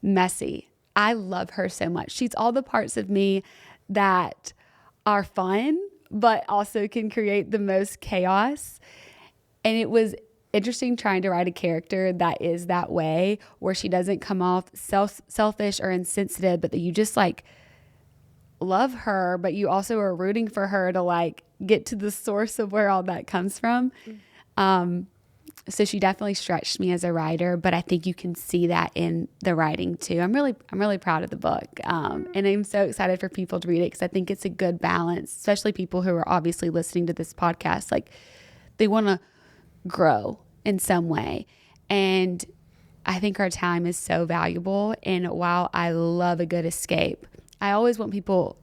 messy. I love her so much. She's all the parts of me that are fun, but also can create the most chaos. And it was interesting trying to write a character that is that way, where she doesn't come off selfish or insensitive, but that you just like love her, but you also are rooting for her to like get to the source of where all that comes from. So she definitely stretched me as a writer, but I think you can see that in the writing too. I'm really proud of the book. And I'm so excited for people to read it, because I think it's a good balance, especially people who are obviously listening to this podcast. Like, they want to grow in some way. And I think our time is so valuable. And while I love a good escape, I always want people,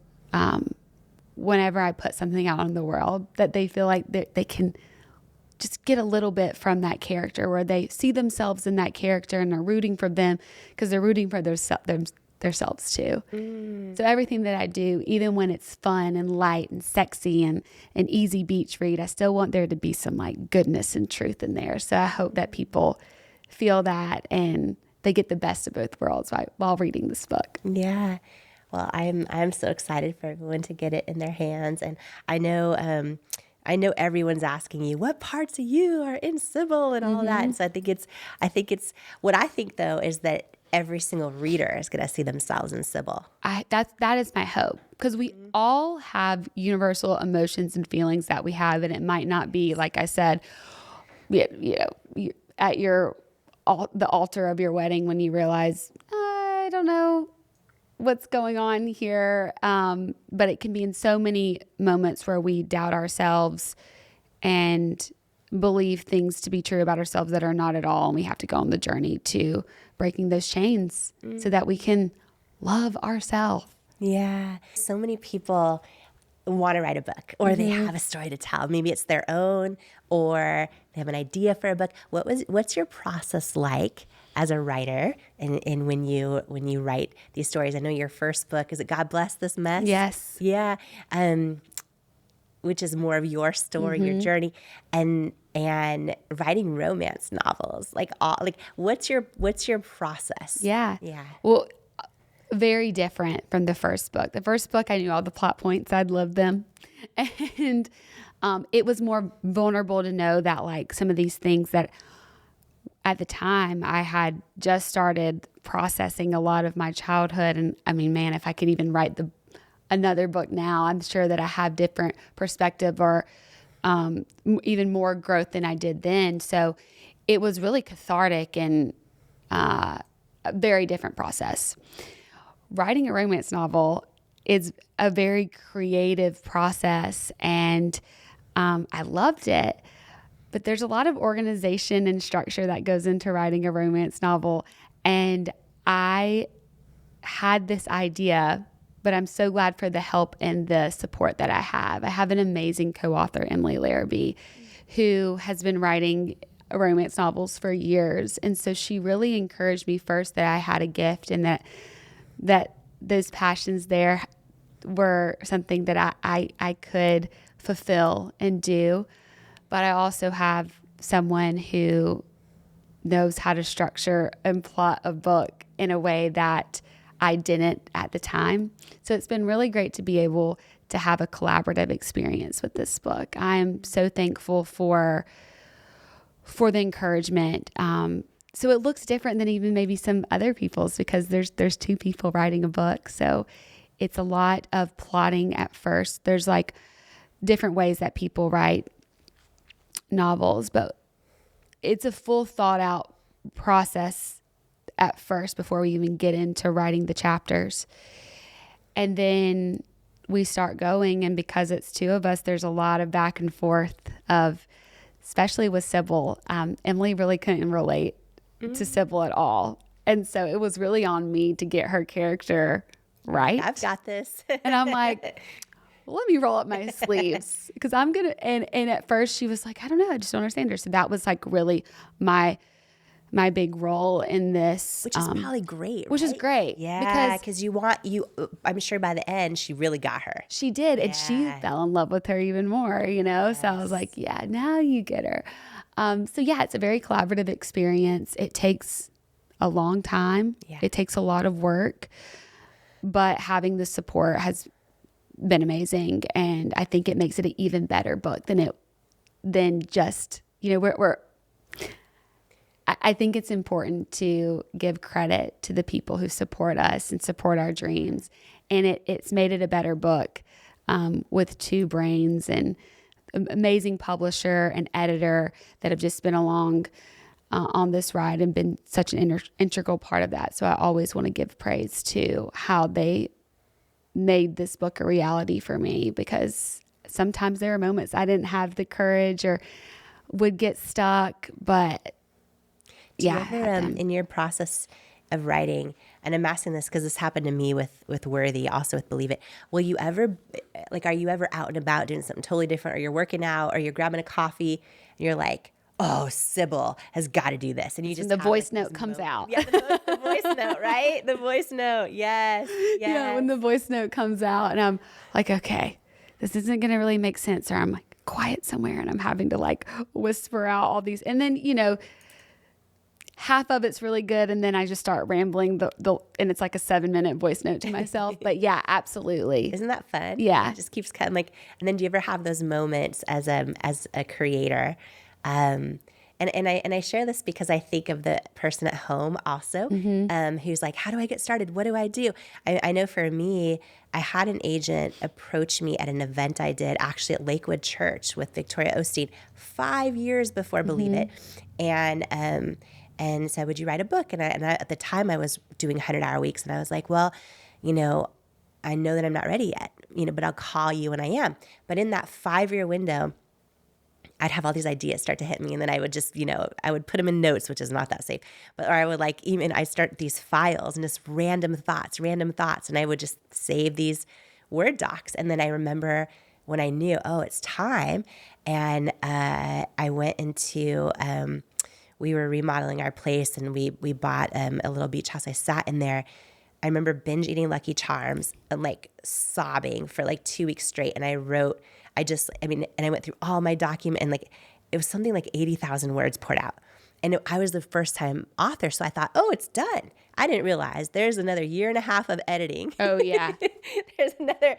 whenever I put something out in the world, that they feel like they can just get a little bit from that character, where they see themselves in that character and are rooting for them, because they're rooting for themselves too. So everything that I do, even when it's fun and light and sexy and an easy beach read, I still want there to be some like goodness and truth in there. So I hope that people feel that and they get the best of both worlds while reading this book. Yeah. Well, I'm so excited for everyone to get it in their hands. And I know everyone's asking you, what parts of you are in Sybil and all that. And so I think it's what I think though is that every single reader is going to see themselves in Sybil. That is my hope, because we all have universal emotions and feelings that we have, and it might not be, like I said, at the altar of your wedding when you realize, I don't know what's going on here, but it can be in so many moments where we doubt ourselves and believe things to be true about ourselves that are not at all. And we have to go on the journey to breaking those chains so that we can love ourselves. Yeah. So many people want to write a book, or they have a story to tell. Maybe it's their own, or they have an idea for a book. What's your process like as a writer, and when you write these stories? I know your first book, is it God Bless This Mess? Yes. Yeah. Which is more of your story, your journey, and writing romance novels. What's your process? Yeah. Yeah. Well, very different from the first book. The first book, I knew all the plot points. I'd loved them. And it was more vulnerable to know that like some of these things that at the time I had just started processing a lot of my childhood. And I mean, man, if I could even write another book now, I'm sure that I have different perspective or even more growth than I did then. So it was really cathartic and a very different process. Writing a romance novel is a very creative process, and I loved it. But there's a lot of organization and structure that goes into writing a romance novel. And I had this idea, but I'm so glad for the help and the support that I have. I have an amazing co-author, Emily Larrabee, who has been writing romance novels for years. And so she really encouraged me first that I had a gift and that those passions there were something that I could fulfill and do. But I also have someone who knows how to structure and plot a book in a way that I didn't at the time. So it's been really great to be able to have a collaborative experience with this book. I'm so thankful for the encouragement. So it looks different than even maybe some other people's, because there's two people writing a book. So it's a lot of plotting at first. There's like different ways that people write novels, but it's a full thought out process at first before we even get into writing the chapters. And then we start going, and because it's two of us, there's a lot of back and forth of, especially with Sybil. Emily really couldn't relate to Sybil at all. And so it was really on me to get her character right. I've got this. And I'm like, let me roll up my sleeves because I'm going to, and at first she was like, I don't know, I just don't understand her. So that was like really my big role in this. Which is probably great, Which is great. Yeah, because I'm sure by the end, she really got her. She did, and she fell in love with her even more, Yes. So I was like, yeah, now you get her. So yeah, it's a very collaborative experience. It takes a long time. Yeah. It takes a lot of work, but having the support has been amazing. And I think it makes it an even better book than just, I think it's important to give credit to the people who support us and support our dreams. And it's made it a better book with two brains and an amazing publisher and editor that have just been along on this ride and been such an integral part of that. So I always want to give praise to how they made this book a reality for me, because sometimes there are moments I didn't have the courage or would get stuck, but Do you ever, in your process of writing, and I'm asking this because this happened to me with Worthy, also with Believe It, will you ever, are you ever out and about doing something totally different, or you're working out, or you're grabbing a coffee, and you're like, oh, Sybil has got to do this, and you just the voice note comes out. Yeah, the voice note, right? The voice note, yes. Yeah, when the voice note comes out, and I'm like, okay, this isn't going to really make sense, or I'm like quiet somewhere, and I'm having to like whisper out all these, and then half of it's really good, and then I just start rambling and it's like a 7-minute voice note to myself. But yeah, absolutely. Isn't that fun? Yeah. It just keeps kind of and then do you ever have those moments as a creator? And I share this because I think of the person at home also, who's like, how do I get started? What do I do? I know for me, I had an agent approach me at an event I did actually at Lakewood Church with Victoria Osteen 5 years before Believe It. And said, would you write a book? And I, at the time I was doing 100-hour weeks, and I was like, well, I know that I'm not ready yet, but I'll call you when I am. But in that 5-year window, I'd have all these ideas start to hit me, and then I would just, I would put them in notes, which is not that safe. But or I would I start these files and just random thoughts, and I would just save these Word docs. And then I remember when I knew, it's time, and I went into, we were remodeling our place, and we bought a little beach house. I sat in there. I remember binge eating Lucky Charms and sobbing for 2 weeks straight. And I wrote, and I went through all my document, and it was something like 80,000 words poured out. And I was the first time author, so I thought, it's done. I didn't realize there's another 1.5 years of editing. Oh, yeah. There's another,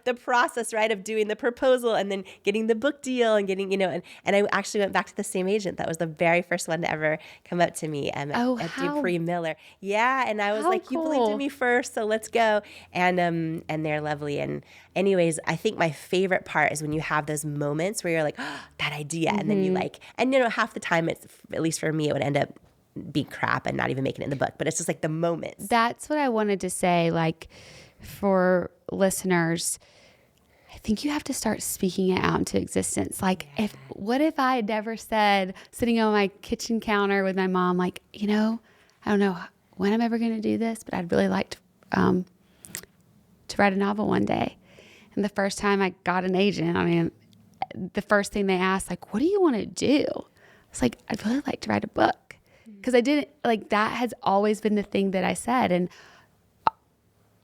the process, right, of doing the proposal and then getting the book deal and getting, and I actually went back to the same agent. That was the very first one to ever come up to me at Dupree Miller. Yeah, and I was like, you believed in me first, so let's go. And they're lovely. And anyways, I think my favorite part is when you have those moments where you're like, that idea, and then you half the time, it's, at least for me, it would end up be crap and not even making it in the book, but it's just the moments. That's what I wanted to say, for listeners. I think you have to start speaking it out into existence. What if I had never said, sitting on my kitchen counter with my mom, I don't know when I'm ever going to do this, but I'd really like to write a novel one day. And the first time I got an agent, the first thing they asked, what do you want to do? It's I'd really like to write a book. Because I didn't, that has always been the thing that I said. And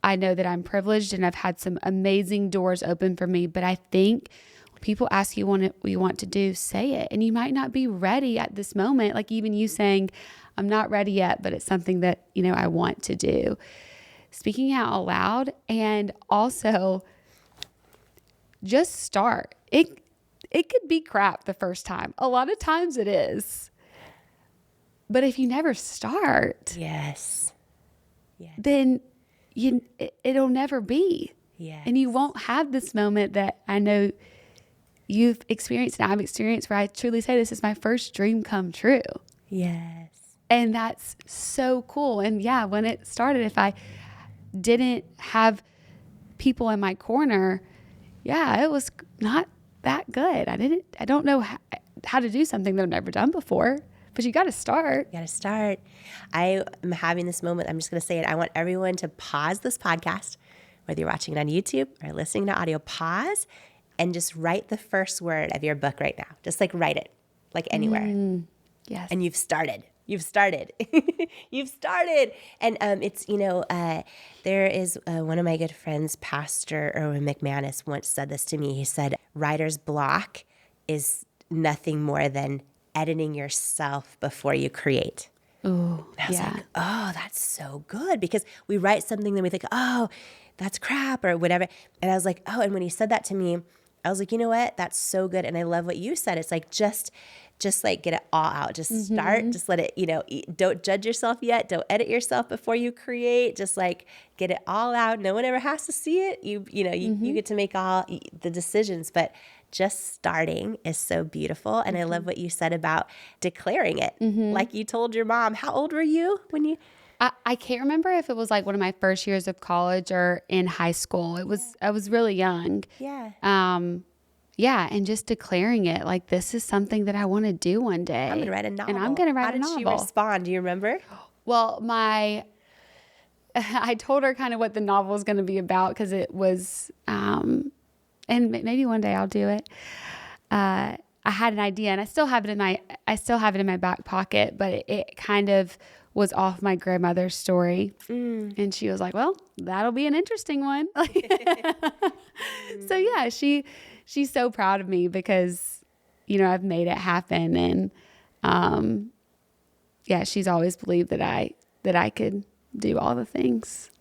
I know that I'm privileged and I've had some amazing doors open for me. But I think when people ask you what you want to do, say it. And you might not be ready at this moment. Even you saying, I'm not ready yet, but it's something that, I want to do. Speaking out loud, and also just start. It could be crap the first time. A lot of times it is. But if you never start, then it'll never be. Yes. And you won't have this moment that I know you've experienced and I've experienced, where I truly say this is my first dream come true. Yes. And that's so cool. And when it started, if I didn't have people in my corner, it was not that good. I don't know how to do something that I've never done before. But you got to start. I am having this moment. I'm just going to say it. I want everyone to pause this podcast, whether you're watching it on YouTube or listening to audio, pause and just write the first word of your book right now. Just write it, anywhere. Yes. And you've started. You've started. You've started. And it's, there is one of my good friends, Pastor Erwin McManus, once said this to me. He said, writer's block is nothing more than editing yourself before you create. Ooh, and I was that's so good, because we write something, then we think, that's crap or whatever. And I was like, and when he said that to me, I was like, you know what? That's so good. And I love what you said. It's just get it all out. Just start. Just let it, don't judge yourself yet. Don't edit yourself before you create. Just get it all out. No one ever has to see it. You get to make all the decisions, but just starting is so beautiful. And I love what you said about declaring it. Like you told your mom. How old were you when you? I can't remember if it was one of my first years of college or in high school. I was really young. Yeah. And just declaring it, this is something that I want to do one day. I'm going to write a novel. And I'm going to write a novel. How did she respond? Do you remember? Well, I told her kind of what the novel was going to be about, because it was, and maybe one day I'll do it. I had an idea, and I still have it in my back pocket, but it kind of was off my grandmother's story. And she was like, well, that'll be an interesting one. So she's so proud of me, because, I've made it happen. And, she's always believed that I could do all the things.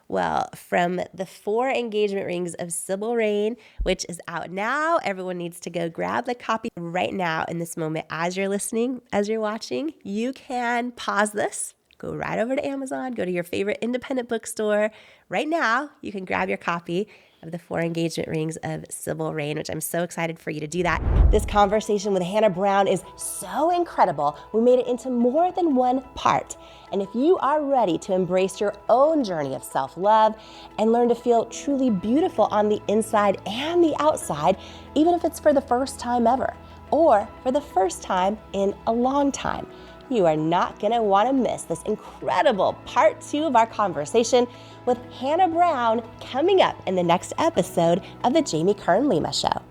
Well, from the 4 engagement rings of Sybil Rain, which is out now, everyone needs to go grab the copy right now in this moment. As you're listening, as you're watching, you can pause this, go right over to Amazon, go to your favorite independent bookstore. Right now, you can grab your copy of the 4 engagement rings of Sybil Rain, which I'm so excited for you to do that. This conversation with Hannah Brown is so incredible. We made it into more than one part. And if you are ready to embrace your own journey of self-love and learn to feel truly beautiful on the inside and the outside, even if it's for the first time ever, or for the first time in a long time. You are not going to want to miss this incredible part 2 of our conversation with Hannah Brown coming up in the next episode of the Jamie Kern Lima Show.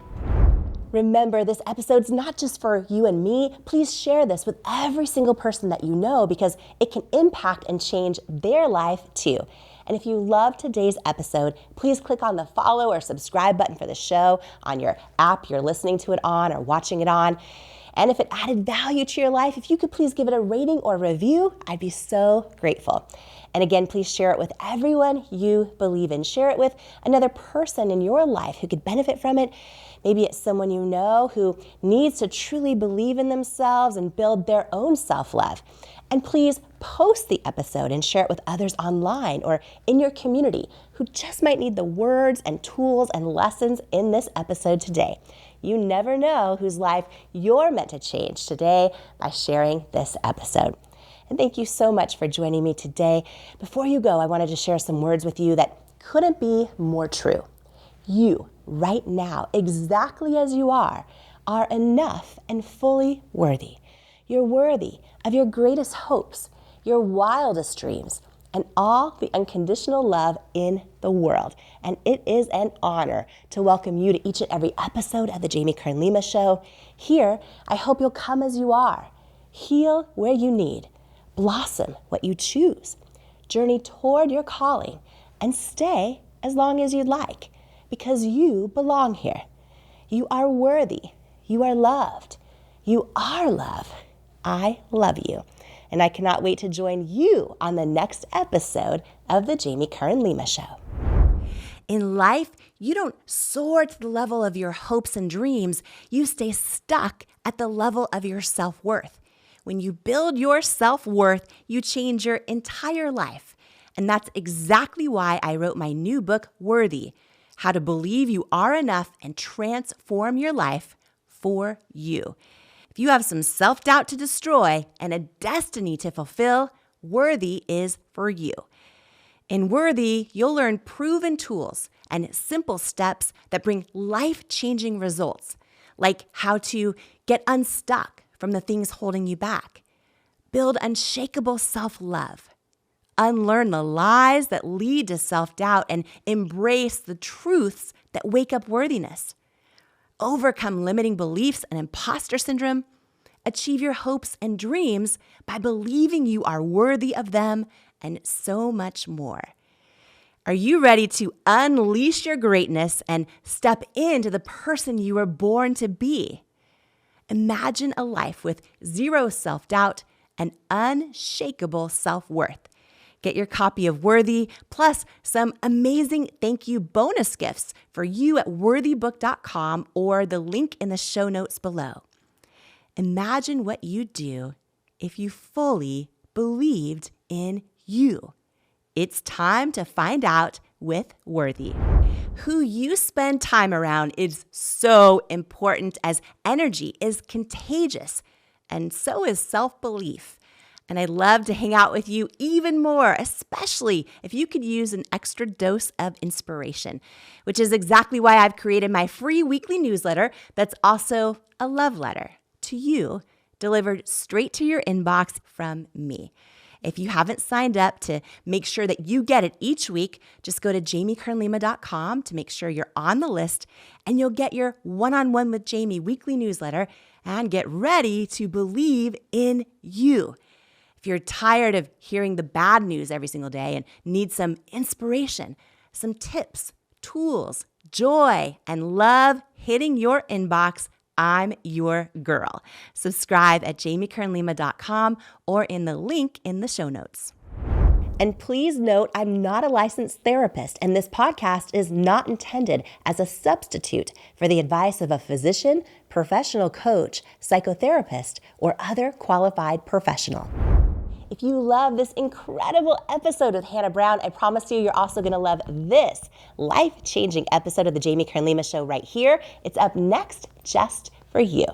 Remember, this episode's not just for you and me. Please share this with every single person that you know because it can impact and change their life too. And if you love today's episode, please click on the follow or subscribe button for the show on your app you're listening to it on or watching it on. And if it added value to your life, if you could please give it a rating or review, I'd be so grateful. And again, please share it with everyone you believe in. Share it with another person in your life who could benefit from it. Maybe it's someone you know who needs to truly believe in themselves and build their own self-love. And please post the episode and share it with others online or in your community who just might need the words and tools and lessons in this episode today. You never know whose life you're meant to change today by sharing this episode. And thank you so much for joining me today. Before you go, I wanted to share some words with you that couldn't be more true. You, right now, exactly as you are enough and fully worthy. You're worthy of your greatest hopes, your wildest dreams, and all the unconditional love in the world. And it is an honor to welcome you to each and every episode of the Jamie Kern Lima Show. Here, I hope you'll come as you are. Heal where you need. Blossom what you choose. Journey toward your calling and stay as long as you'd like because you belong here. You are worthy. You are loved. You are love. I love you. And I cannot wait to join you on the next episode of the Jamie Kern Lima Show. In life, you don't soar to the level of your hopes and dreams. You stay stuck at the level of your self-worth. When you build your self-worth, you change your entire life. And that's exactly why I wrote my new book, Worthy: How to Believe You Are Enough and Transform Your Life for You. If you have some self-doubt to destroy and a destiny to fulfill, Worthy is for you. In Worthy, you'll learn proven tools and simple steps that bring life-changing results, like how to get unstuck from the things holding you back, build unshakable self-love, unlearn the lies that lead to self-doubt, and embrace the truths that wake up worthiness, overcome limiting beliefs and imposter syndrome, achieve your hopes and dreams by believing you are worthy of them, and so much more. Are you ready to unleash your greatness and step into the person you were born to be? Imagine a life with zero self-doubt and unshakable self-worth. Get your copy of Worthy, plus some amazing thank you bonus gifts for you at worthybook.com or the link in the show notes below. Imagine what you'd do if you fully believed in you. It's time to find out with Worthy. Who you spend time around is so important, as energy is contagious, and so is self-belief. And I'd love to hang out with you even more, especially if you could use an extra dose of inspiration, which is exactly why I've created my free weekly newsletter that's also a love letter to you, delivered straight to your inbox from me. If you haven't signed up to make sure that you get it each week, just go to jamiekernlima.com to make sure you're on the list, and you'll get your One-on-One with Jamie weekly newsletter and get ready to believe in you. If you're tired of hearing the bad news every single day and need some inspiration, some tips, tools, joy, and love hitting your inbox, I'm your girl. Subscribe at jamiekernlima.com or in the link in the show notes. And please note, I'm not a licensed therapist, and this podcast is not intended as a substitute for the advice of a physician, professional coach, psychotherapist, or other qualified professional. If you love this incredible episode with Hannah Brown, I promise you're also going to love this life-changing episode of the Jamie Kern Lima Show right here. It's up next just for you.